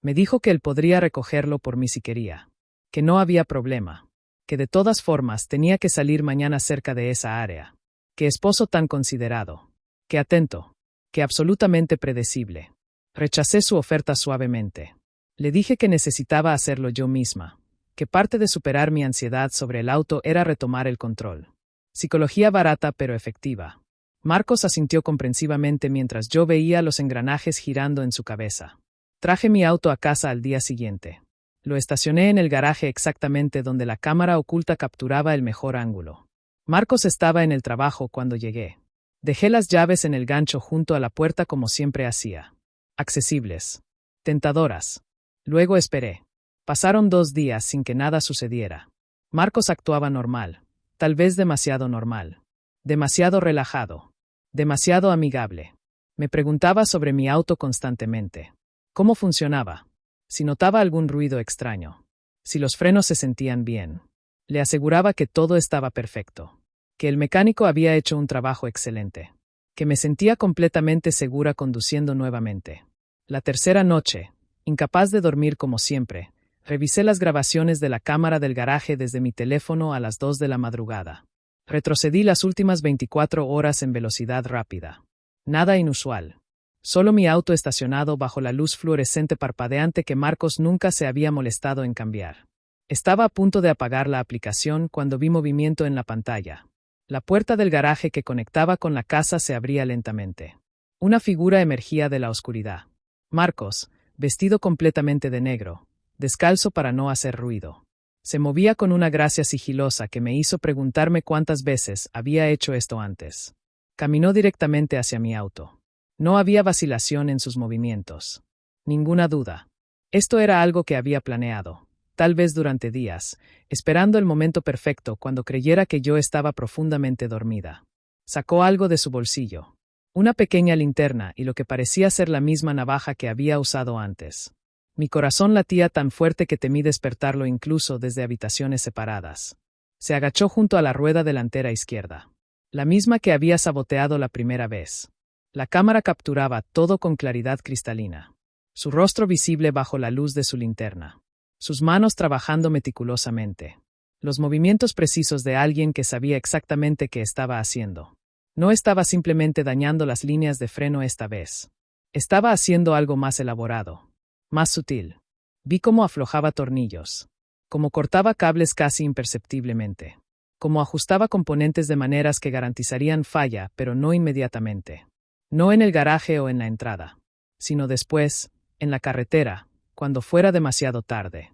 Me dijo que él podría recogerlo por mí si quería. Que no había problema. Que de todas formas tenía que salir mañana cerca de esa área. Que esposo tan considerado. Que atento. Que absolutamente predecible. Rechacé su oferta suavemente. Le dije que necesitaba hacerlo yo misma, que parte de superar mi ansiedad sobre el auto era retomar el control. Psicología barata pero efectiva. Marcos asintió comprensivamente mientras yo veía los engranajes girando en su cabeza. Traje mi auto a casa al día siguiente. Lo estacioné en el garaje exactamente donde la cámara oculta capturaba el mejor ángulo. Marcos estaba en el trabajo cuando llegué. Dejé las llaves en el gancho junto a la puerta como siempre hacía. Accesibles. Tentadoras. Luego esperé. Pasaron 2 días sin que nada sucediera. Marcos actuaba normal. Tal vez demasiado normal. Demasiado relajado. Demasiado amigable. Me preguntaba sobre mi auto constantemente. ¿Cómo funcionaba? Si notaba algún ruido extraño. Si los frenos se sentían bien. Le aseguraba que todo estaba perfecto. Que el mecánico había hecho un trabajo excelente. Que me sentía completamente segura conduciendo nuevamente. La tercera noche, incapaz de dormir como siempre, revisé las grabaciones de la cámara del garaje desde mi teléfono a las 2 de la madrugada. Retrocedí las últimas 24 horas en velocidad rápida. Nada inusual. Solo mi auto estacionado bajo la luz fluorescente parpadeante que Marcos nunca se había molestado en cambiar. Estaba a punto de apagar la aplicación cuando vi movimiento en la pantalla. La puerta del garaje que conectaba con la casa se abría lentamente. Una figura emergía de la oscuridad. Marcos, vestido completamente de negro, descalzo para no hacer ruido. Se movía con una gracia sigilosa que me hizo preguntarme cuántas veces había hecho esto antes. Caminó directamente hacia mi auto. No había vacilación en sus movimientos. Ninguna duda. Esto era algo que había planeado, tal vez durante días, esperando el momento perfecto cuando creyera que yo estaba profundamente dormida. Sacó algo de su bolsillo. Una pequeña linterna y lo que parecía ser la misma navaja que había usado antes. Mi corazón latía tan fuerte que temí despertarlo incluso desde habitaciones separadas. Se agachó junto a la rueda delantera izquierda. La misma que había saboteado la primera vez. La cámara capturaba todo con claridad cristalina. Su rostro visible bajo la luz de su linterna. Sus manos trabajando meticulosamente. Los movimientos precisos de alguien que sabía exactamente qué estaba haciendo. No estaba simplemente dañando las líneas de freno esta vez. Estaba haciendo algo más elaborado. Más sutil. Vi cómo aflojaba tornillos. Cómo cortaba cables casi imperceptiblemente. Cómo ajustaba componentes de maneras que garantizarían falla, pero no inmediatamente. No en el garaje o en la entrada. Sino después, en la carretera, cuando fuera demasiado tarde.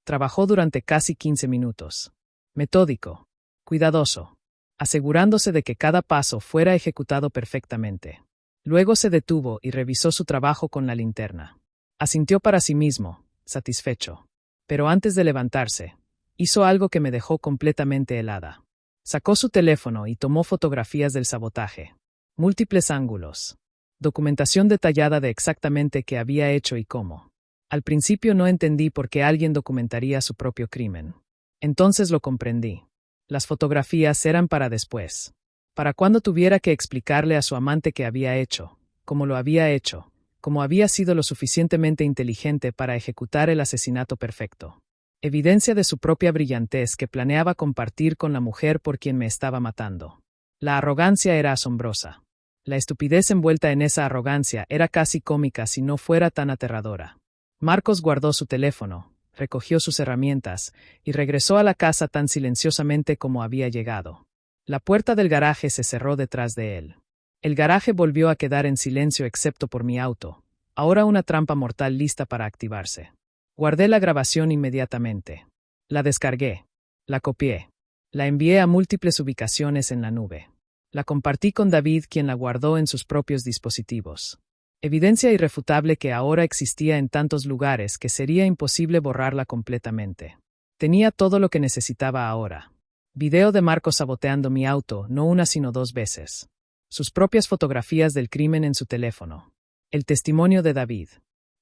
Trabajó durante casi 15 minutos. Metódico. Cuidadoso. Asegurándose de que cada paso fuera ejecutado perfectamente. Luego se detuvo y revisó su trabajo con la linterna. Asintió para sí mismo, satisfecho. Pero antes de levantarse, hizo algo que me dejó completamente helada. Sacó su teléfono y tomó fotografías del sabotaje. Múltiples ángulos. Documentación detallada de exactamente qué había hecho y cómo. Al principio no entendí por qué alguien documentaría su propio crimen. Entonces lo comprendí. Las fotografías eran para después. Para cuando tuviera que explicarle a su amante qué había hecho, cómo lo había hecho, cómo había sido lo suficientemente inteligente para ejecutar el asesinato perfecto. Evidencia de su propia brillantez que planeaba compartir con la mujer por quien me estaba matando. La arrogancia era asombrosa. La estupidez envuelta en esa arrogancia era casi cómica si no fuera tan aterradora. Marcos guardó su teléfono, recogió sus herramientas y regresó a la casa tan silenciosamente como había llegado. La puerta del garaje se cerró detrás de él. El garaje volvió a quedar en silencio excepto por mi auto, ahora una trampa mortal lista para activarse. Guardé la grabación inmediatamente. La descargué. La copié. La envié a múltiples ubicaciones en la nube. La compartí con David, quien la guardó en sus propios dispositivos. Evidencia irrefutable que ahora existía en tantos lugares que sería imposible borrarla completamente. Tenía todo lo que necesitaba ahora. Video de Marcos saboteando mi auto, no una sino 2 veces. Sus propias fotografías del crimen en su teléfono. El testimonio de David.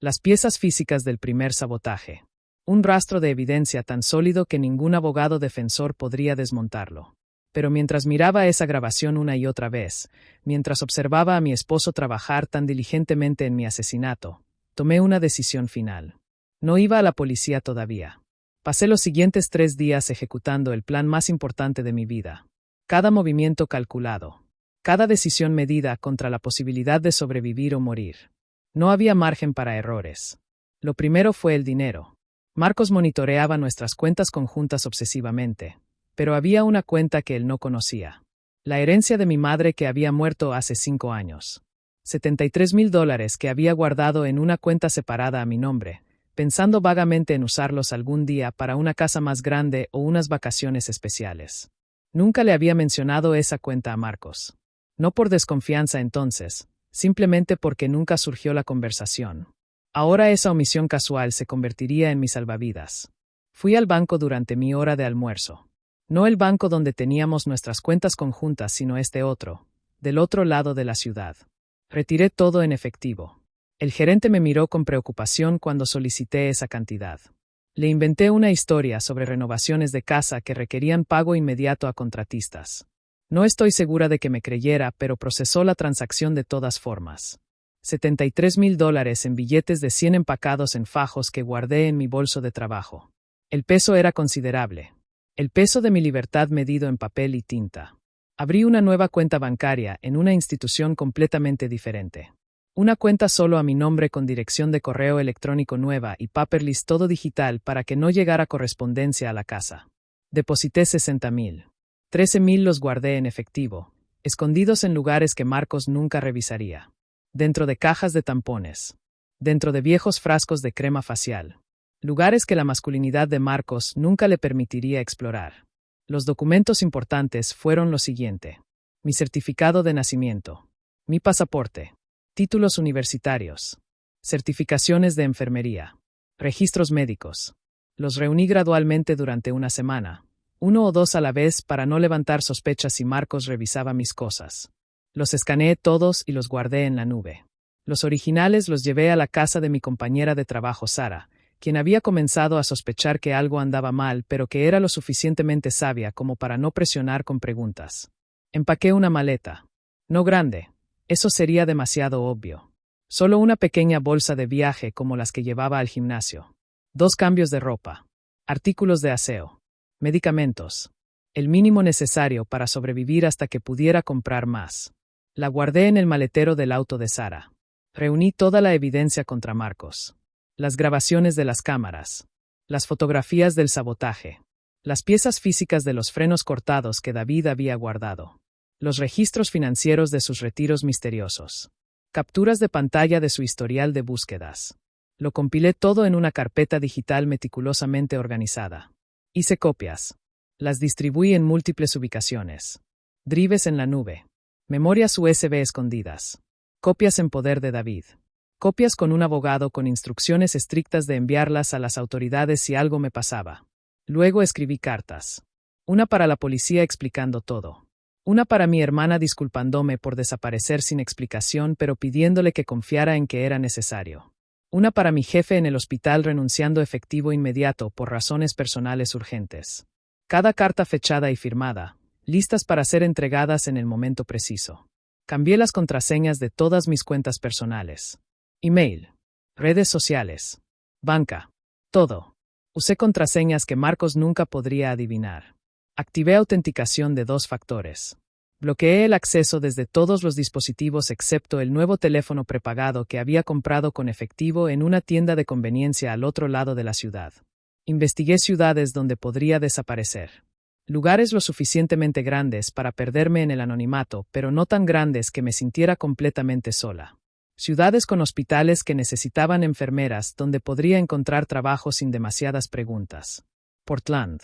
Las piezas físicas del primer sabotaje. Un rastro de evidencia tan sólido que ningún abogado defensor podría desmontarlo. Pero mientras miraba esa grabación una y otra vez, mientras observaba a mi esposo trabajar tan diligentemente en mi asesinato, tomé una decisión final. No iba a la policía todavía. Pasé los siguientes 3 días ejecutando el plan más importante de mi vida. Cada movimiento calculado. Cada decisión medida contra la posibilidad de sobrevivir o morir. No había margen para errores. Lo primero fue el dinero. Marcos monitoreaba nuestras cuentas conjuntas obsesivamente, pero había una cuenta que él no conocía. La herencia de mi madre que había muerto hace 5 años. $73,000 que había guardado en una cuenta separada a mi nombre, pensando vagamente en usarlos algún día para una casa más grande o unas vacaciones especiales. Nunca le había mencionado esa cuenta a Marcos. No por desconfianza entonces, simplemente porque nunca surgió la conversación. Ahora esa omisión casual se convertiría en mi salvavidas. Fui al banco durante mi hora de almuerzo. No el banco donde teníamos nuestras cuentas conjuntas, sino este otro, del otro lado de la ciudad. Retiré todo en efectivo. El gerente me miró con preocupación cuando solicité esa cantidad. Le inventé una historia sobre renovaciones de casa que requerían pago inmediato a contratistas. No estoy segura de que me creyera, pero procesó la transacción de todas formas. $73,000 en billetes de 100 empacados en fajos que guardé en mi bolso de trabajo. El peso era considerable. El peso de mi libertad medido en papel y tinta. Abrí una nueva cuenta bancaria en una institución completamente diferente. Una cuenta solo a mi nombre con dirección de correo electrónico nueva y paperless todo digital para que no llegara correspondencia a la casa. Deposité $60,000. $13,000 los guardé en efectivo, escondidos en lugares que Marcos nunca revisaría. Dentro de cajas de tampones. Dentro de viejos frascos de crema facial. Lugares que la masculinidad de Marcos nunca le permitiría explorar. Los documentos importantes fueron lo siguiente: mi certificado de nacimiento, mi pasaporte, títulos universitarios, certificaciones de enfermería, registros médicos. Los reuní gradualmente durante una semana, 1 o 2 a la vez para no levantar sospechas si Marcos revisaba mis cosas. Los escaneé todos y los guardé en la nube. Los originales los llevé a la casa de mi compañera de trabajo Sara, quien había comenzado a sospechar que algo andaba mal, pero que era lo suficientemente sabia como para no presionar con preguntas. Empaqué una maleta. No grande. Eso sería demasiado obvio. Solo una pequeña bolsa de viaje como las que llevaba al gimnasio. 2 cambios de ropa. Artículos de aseo. Medicamentos. El mínimo necesario para sobrevivir hasta que pudiera comprar más. La guardé en el maletero del auto de Sara. Reuní toda la evidencia contra Marcos. Las grabaciones de las cámaras. Las fotografías del sabotaje. Las piezas físicas de los frenos cortados que David había guardado. Los registros financieros de sus retiros misteriosos. Capturas de pantalla de su historial de búsquedas. Lo compilé todo en una carpeta digital meticulosamente organizada. Hice copias. Las distribuí en múltiples ubicaciones. Drives en la nube. Memorias USB escondidas. Copias en poder de David. Copias con un abogado con instrucciones estrictas de enviarlas a las autoridades si algo me pasaba. Luego escribí cartas. Una para la policía explicando todo. Una para mi hermana disculpándome por desaparecer sin explicación pero pidiéndole que confiara en que era necesario. Una para mi jefe en el hospital renunciando efectivo inmediato por razones personales urgentes. Cada carta fechada y firmada, listas para ser entregadas en el momento preciso. Cambié las contraseñas de todas mis cuentas personales. Email, redes sociales, banca, todo. Usé contraseñas que Marcos nunca podría adivinar. Activé autenticación de 2 factores. Bloqueé el acceso desde todos los dispositivos excepto el nuevo teléfono prepagado que había comprado con efectivo en una tienda de conveniencia al otro lado de la ciudad. Investigué ciudades donde podría desaparecer. Lugares lo suficientemente grandes para perderme en el anonimato, pero no tan grandes que me sintiera completamente sola. Ciudades con hospitales que necesitaban enfermeras donde podría encontrar trabajo sin demasiadas preguntas. Portland,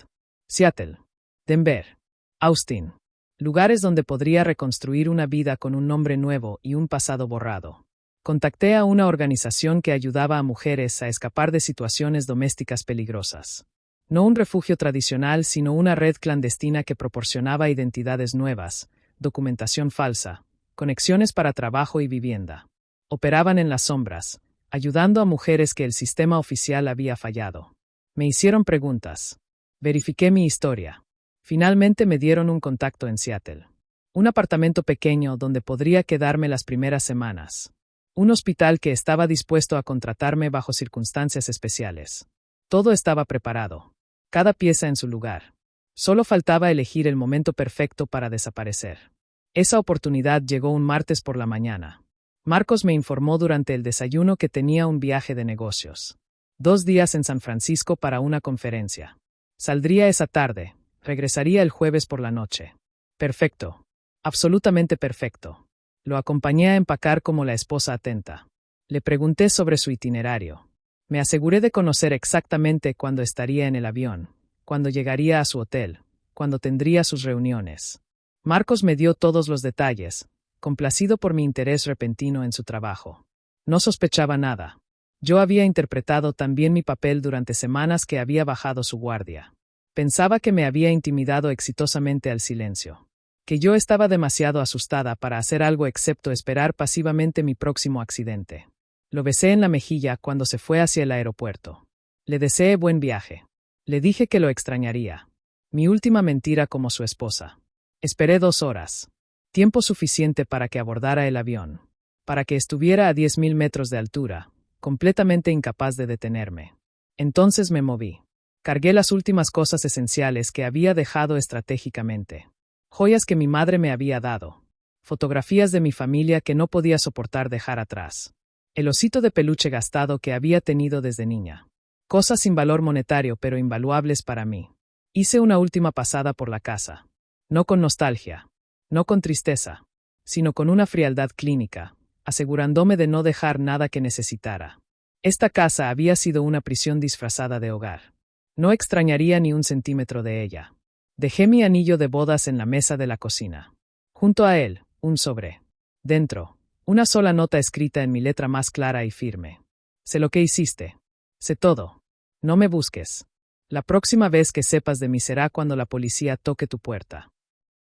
Seattle, Denver, Austin. Lugares donde podría reconstruir una vida con un nombre nuevo y un pasado borrado. Contacté a una organización que ayudaba a mujeres a escapar de situaciones domésticas peligrosas. No un refugio tradicional, sino una red clandestina que proporcionaba identidades nuevas, documentación falsa, conexiones para trabajo y vivienda. Operaban en las sombras, ayudando a mujeres que el sistema oficial había fallado. Me hicieron preguntas. Verifiqué mi historia. Finalmente me dieron un contacto en Seattle. Un apartamento pequeño donde podría quedarme las primeras semanas. Un hospital que estaba dispuesto a contratarme bajo circunstancias especiales. Todo estaba preparado. Cada pieza en su lugar. Solo faltaba elegir el momento perfecto para desaparecer. Esa oportunidad llegó un martes por la mañana. Marcos me informó durante el desayuno que tenía un viaje de negocios. 2 días en San Francisco para una conferencia. Saldría esa tarde, regresaría el jueves por la noche. Perfecto. Absolutamente perfecto. Lo acompañé a empacar como la esposa atenta. Le pregunté sobre su itinerario. Me aseguré de conocer exactamente cuándo estaría en el avión, cuándo llegaría a su hotel, cuándo tendría sus reuniones. Marcos me dio todos los detalles, complacido por mi interés repentino en su trabajo. No sospechaba nada. Yo había interpretado tan bien mi papel durante semanas que había bajado su guardia. Pensaba que me había intimidado exitosamente al silencio. Que yo estaba demasiado asustada para hacer algo excepto esperar pasivamente mi próximo accidente. Lo besé en la mejilla cuando se fue hacia el aeropuerto. Le deseé buen viaje. Le dije que lo extrañaría. Mi última mentira como su esposa. Esperé 2 horas. Tiempo suficiente para que abordara el avión. Para que estuviera a 10.000 metros de altura, completamente incapaz de detenerme. Entonces me moví. Cargué las últimas cosas esenciales que había dejado estratégicamente. Joyas que mi madre me había dado. Fotografías de mi familia que no podía soportar dejar atrás. El osito de peluche gastado que había tenido desde niña. Cosas sin valor monetario pero invaluables para mí. Hice una última pasada por la casa. No con nostalgia. No con tristeza. Sino con una frialdad clínica, asegurándome de no dejar nada que necesitara. Esta casa había sido una prisión disfrazada de hogar. No extrañaría ni un centímetro de ella. Dejé mi anillo de bodas en la mesa de la cocina. Junto a él, un sobre. Dentro, una sola nota escrita en mi letra más clara y firme. Sé lo que hiciste. Sé todo. No me busques. La próxima vez que sepas de mí será cuando la policía toque tu puerta.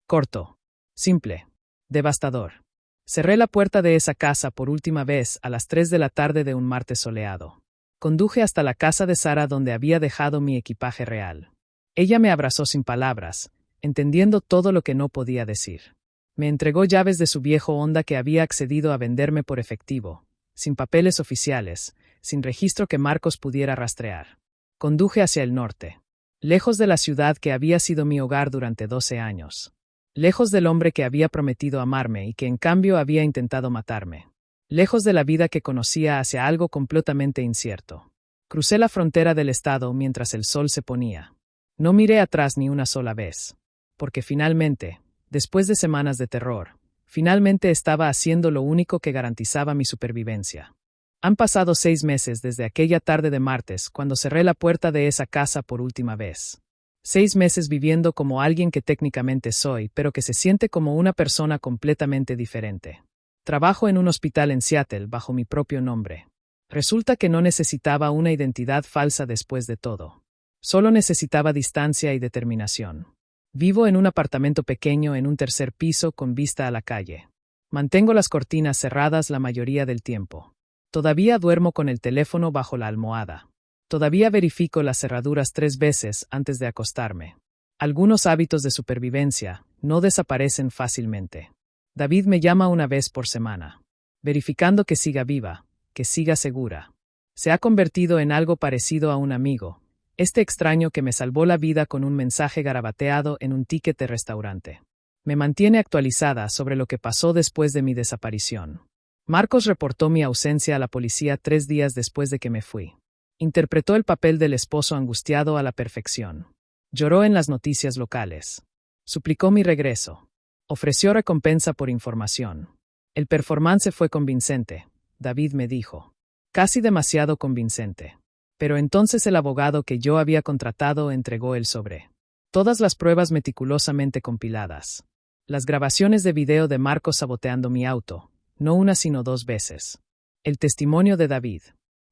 Corto. Simple. Devastador. Cerré la puerta de esa casa por última vez a las 3 de la tarde de un martes soleado. Conduje hasta la casa de Sara donde había dejado mi equipaje real. Ella me abrazó sin palabras, entendiendo todo lo que no podía decir. Me entregó llaves de su viejo Honda que había accedido a venderme por efectivo, sin papeles oficiales, sin registro que Marcos pudiera rastrear. Conduje hacia el norte, lejos de la ciudad que había sido mi hogar durante 12 años. Lejos del hombre que había prometido amarme y que en cambio había intentado matarme. Lejos de la vida que conocía hacia algo completamente incierto. Crucé la frontera del estado mientras el sol se ponía. No miré atrás ni una sola vez. Porque finalmente, después de semanas de terror, finalmente estaba haciendo lo único que garantizaba mi supervivencia. Han pasado 6 meses desde aquella tarde de martes cuando cerré la puerta de esa casa por última vez. 6 meses viviendo como alguien que técnicamente soy, pero que se siente como una persona completamente diferente. Trabajo en un hospital en Seattle bajo mi propio nombre. Resulta que no necesitaba una identidad falsa después de todo. Solo necesitaba distancia y determinación. Vivo en un apartamento pequeño en un 3er piso con vista a la calle. Mantengo las cortinas cerradas la mayoría del tiempo. Todavía duermo con el teléfono bajo la almohada. Todavía verifico las cerraduras 3 veces antes de acostarme. Algunos hábitos de supervivencia no desaparecen fácilmente. David me llama una vez por semana, verificando que siga viva, que siga segura. Se ha convertido en algo parecido a un amigo, este extraño que me salvó la vida con un mensaje garabateado en un ticket de restaurante. Me mantiene actualizada sobre lo que pasó después de mi desaparición. Marcos reportó mi ausencia a la policía 3 días después de que me fui. Interpretó el papel del esposo angustiado a la perfección. Lloró en las noticias locales. Suplicó mi regreso. Ofreció recompensa por información. El performance fue convincente, David me dijo. Casi demasiado convincente. Pero entonces el abogado que yo había contratado entregó el sobre. Todas las pruebas meticulosamente compiladas. Las grabaciones de video de Marcos saboteando mi auto, no una sino 2 veces. El testimonio de David.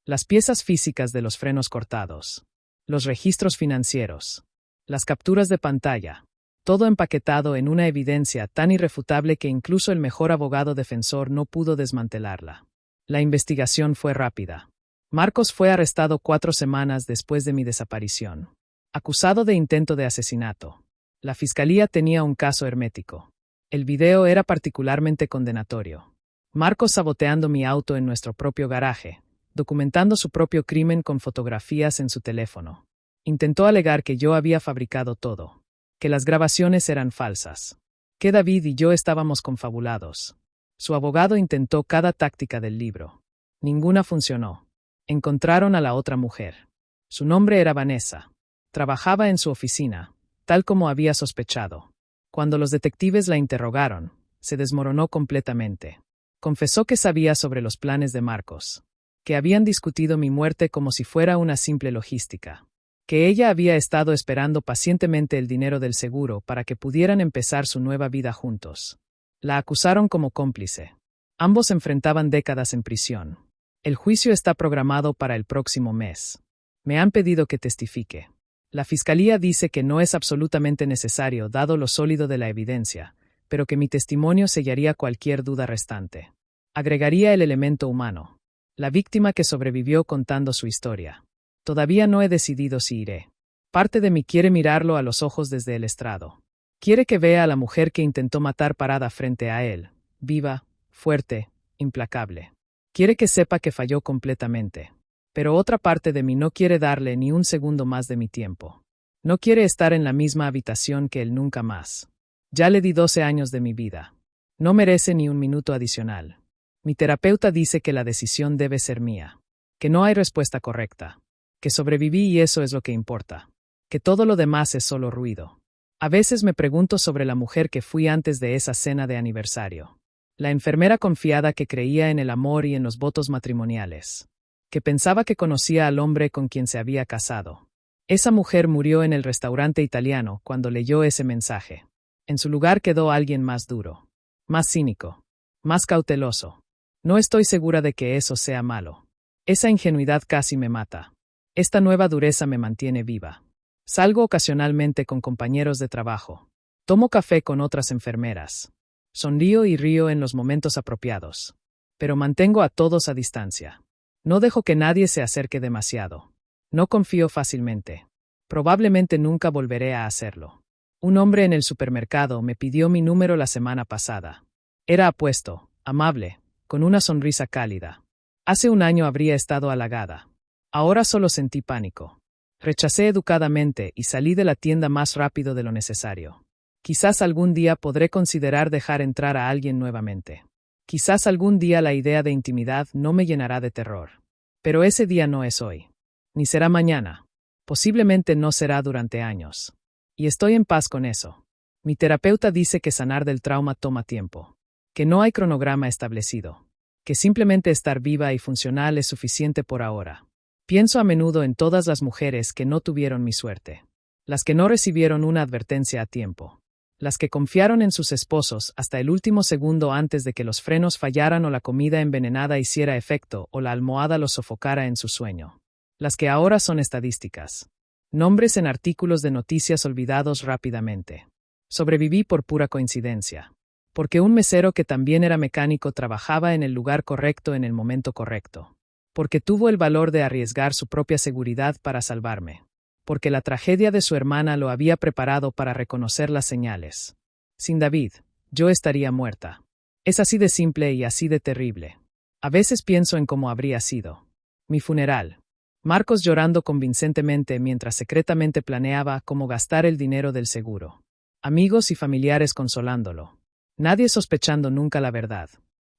Las piezas físicas de los frenos cortados. Los registros financieros. Las capturas de pantalla. Todo empaquetado en una evidencia tan irrefutable que incluso el mejor abogado defensor no pudo desmantelarla. La investigación fue rápida. Marcos fue arrestado 4 semanas después de mi desaparición. Acusado de intento de asesinato. La fiscalía tenía un caso hermético. El video era particularmente condenatorio. Marcos saboteando mi auto en nuestro propio garaje, documentando su propio crimen con fotografías en su teléfono. Intentó alegar que yo había fabricado todo, que las grabaciones eran falsas, que David y yo estábamos confabulados. Su abogado intentó cada táctica del libro. Ninguna funcionó. Encontraron a la otra mujer. Su nombre era Vanessa. Trabajaba en su oficina, tal como había sospechado. Cuando los detectives la interrogaron, se desmoronó completamente. Confesó que sabía sobre los planes de Marcos, que habían discutido mi muerte como si fuera una simple logística, que ella había estado esperando pacientemente el dinero del seguro para que pudieran empezar su nueva vida juntos. La acusaron como cómplice. Ambos enfrentaban décadas en prisión. El juicio está programado para el próximo mes. Me han pedido que testifique. La fiscalía dice que no es absolutamente necesario dado lo sólido de la evidencia, pero que mi testimonio sellaría cualquier duda restante. Agregaría el elemento humano. La víctima que sobrevivió contando su historia. Todavía no he decidido si iré. Parte de mí quiere mirarlo a los ojos desde el estrado. Quiere que vea a la mujer que intentó matar parada frente a él, viva, fuerte, implacable. Quiere que sepa que falló completamente. Pero otra parte de mí no quiere darle ni un segundo más de mi tiempo. No quiere estar en la misma habitación que él nunca más. Ya le di 12 años de mi vida. No merece ni un minuto adicional. Mi terapeuta dice que la decisión debe ser mía. Que no hay respuesta correcta. Que sobreviví y eso es lo que importa. Que todo lo demás es solo ruido. A veces me pregunto sobre la mujer que fui antes de esa cena de aniversario. La enfermera confiada que creía en el amor y en los votos matrimoniales. Que pensaba que conocía al hombre con quien se había casado. Esa mujer murió en el restaurante italiano cuando leyó ese mensaje. En su lugar quedó alguien más duro, más cínico, más cauteloso. No estoy segura de que eso sea malo. Esa ingenuidad casi me mata. Esta nueva dureza me mantiene viva. Salgo ocasionalmente con compañeros de trabajo. Tomo café con otras enfermeras. Sonrío y río en los momentos apropiados. Pero mantengo a todos a distancia. No dejo que nadie se acerque demasiado. No confío fácilmente. Probablemente nunca volveré a hacerlo. Un hombre en el supermercado me pidió mi número la semana pasada. Era apuesto, amable, con una sonrisa cálida. Hace un año habría estado halagada. Ahora solo sentí pánico. Rechacé educadamente y salí de la tienda más rápido de lo necesario. Quizás algún día podré considerar dejar entrar a alguien nuevamente. Quizás algún día la idea de intimidad no me llenará de terror. Pero ese día no es hoy. Ni será mañana. Posiblemente no será durante años. Y estoy en paz con eso. Mi terapeuta dice que sanar del trauma toma tiempo. Que no hay cronograma establecido. Que simplemente estar viva y funcional es suficiente por ahora. Pienso a menudo en todas las mujeres que no tuvieron mi suerte. Las que no recibieron una advertencia a tiempo. Las que confiaron en sus esposos hasta el último segundo antes de que los frenos fallaran o la comida envenenada hiciera efecto o la almohada los sofocara en su sueño. Las que ahora son estadísticas. Nombres en artículos de noticias olvidados rápidamente. Sobreviví por pura coincidencia. Porque un mesero que también era mecánico trabajaba en el lugar correcto en el momento correcto. Porque tuvo el valor de arriesgar su propia seguridad para salvarme. Porque la tragedia de su hermana lo había preparado para reconocer las señales. Sin David, yo estaría muerta. Es así de simple y así de terrible. A veces pienso en cómo habría sido. Mi funeral. Marcos llorando convincentemente mientras secretamente planeaba cómo gastar el dinero del seguro. Amigos y familiares consolándolo. Nadie sospechando nunca la verdad.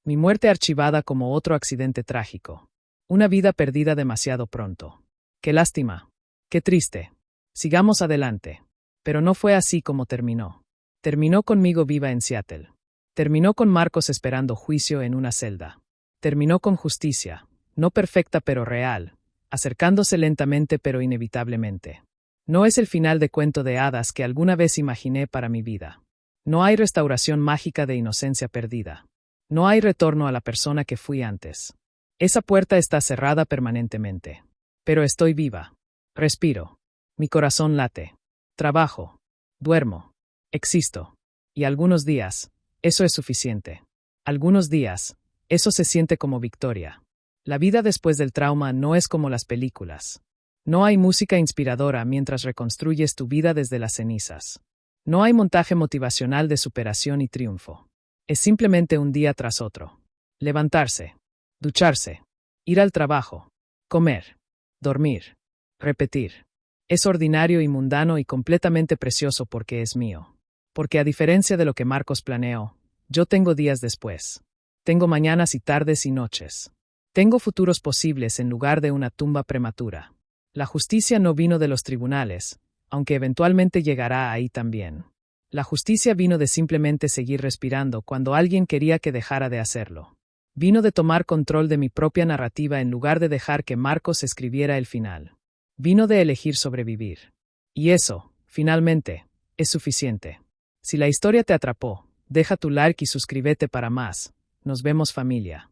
Mi muerte archivada como otro accidente trágico. Una vida perdida demasiado pronto. Qué lástima. Qué triste. Sigamos adelante. Pero no fue así como terminó. Terminó conmigo viva en Seattle. Terminó con Marcos esperando juicio en una celda. Terminó con justicia, no perfecta pero real, acercándose lentamente pero inevitablemente. No es el final de cuento de hadas que alguna vez imaginé para mi vida. No hay restauración mágica de inocencia perdida. No hay retorno a la persona que fui antes. Esa puerta está cerrada permanentemente. Pero estoy viva. Respiro. Mi corazón late. Trabajo. Duermo. Existo. Y algunos días, eso es suficiente. Algunos días, eso se siente como victoria. La vida después del trauma no es como las películas. No hay música inspiradora mientras reconstruyes tu vida desde las cenizas. No hay montaje motivacional de superación y triunfo. Es simplemente un día tras otro. Levantarse. Ducharse. Ir al trabajo. Comer. Dormir. Repetir. Es ordinario y mundano y completamente precioso porque es mío. Porque a diferencia de lo que Marcos planeó, yo tengo días después. Tengo mañanas y tardes y noches. Tengo futuros posibles en lugar de una tumba prematura. La justicia no vino de los tribunales, aunque eventualmente llegará ahí también. La justicia vino de simplemente seguir respirando cuando alguien quería que dejara de hacerlo. Vino de tomar control de mi propia narrativa en lugar de dejar que Marcos escribiera el final. Vino de elegir sobrevivir. Y eso, finalmente, es suficiente. Si la historia te atrapó, deja tu like y suscríbete para más. Nos vemos, familia.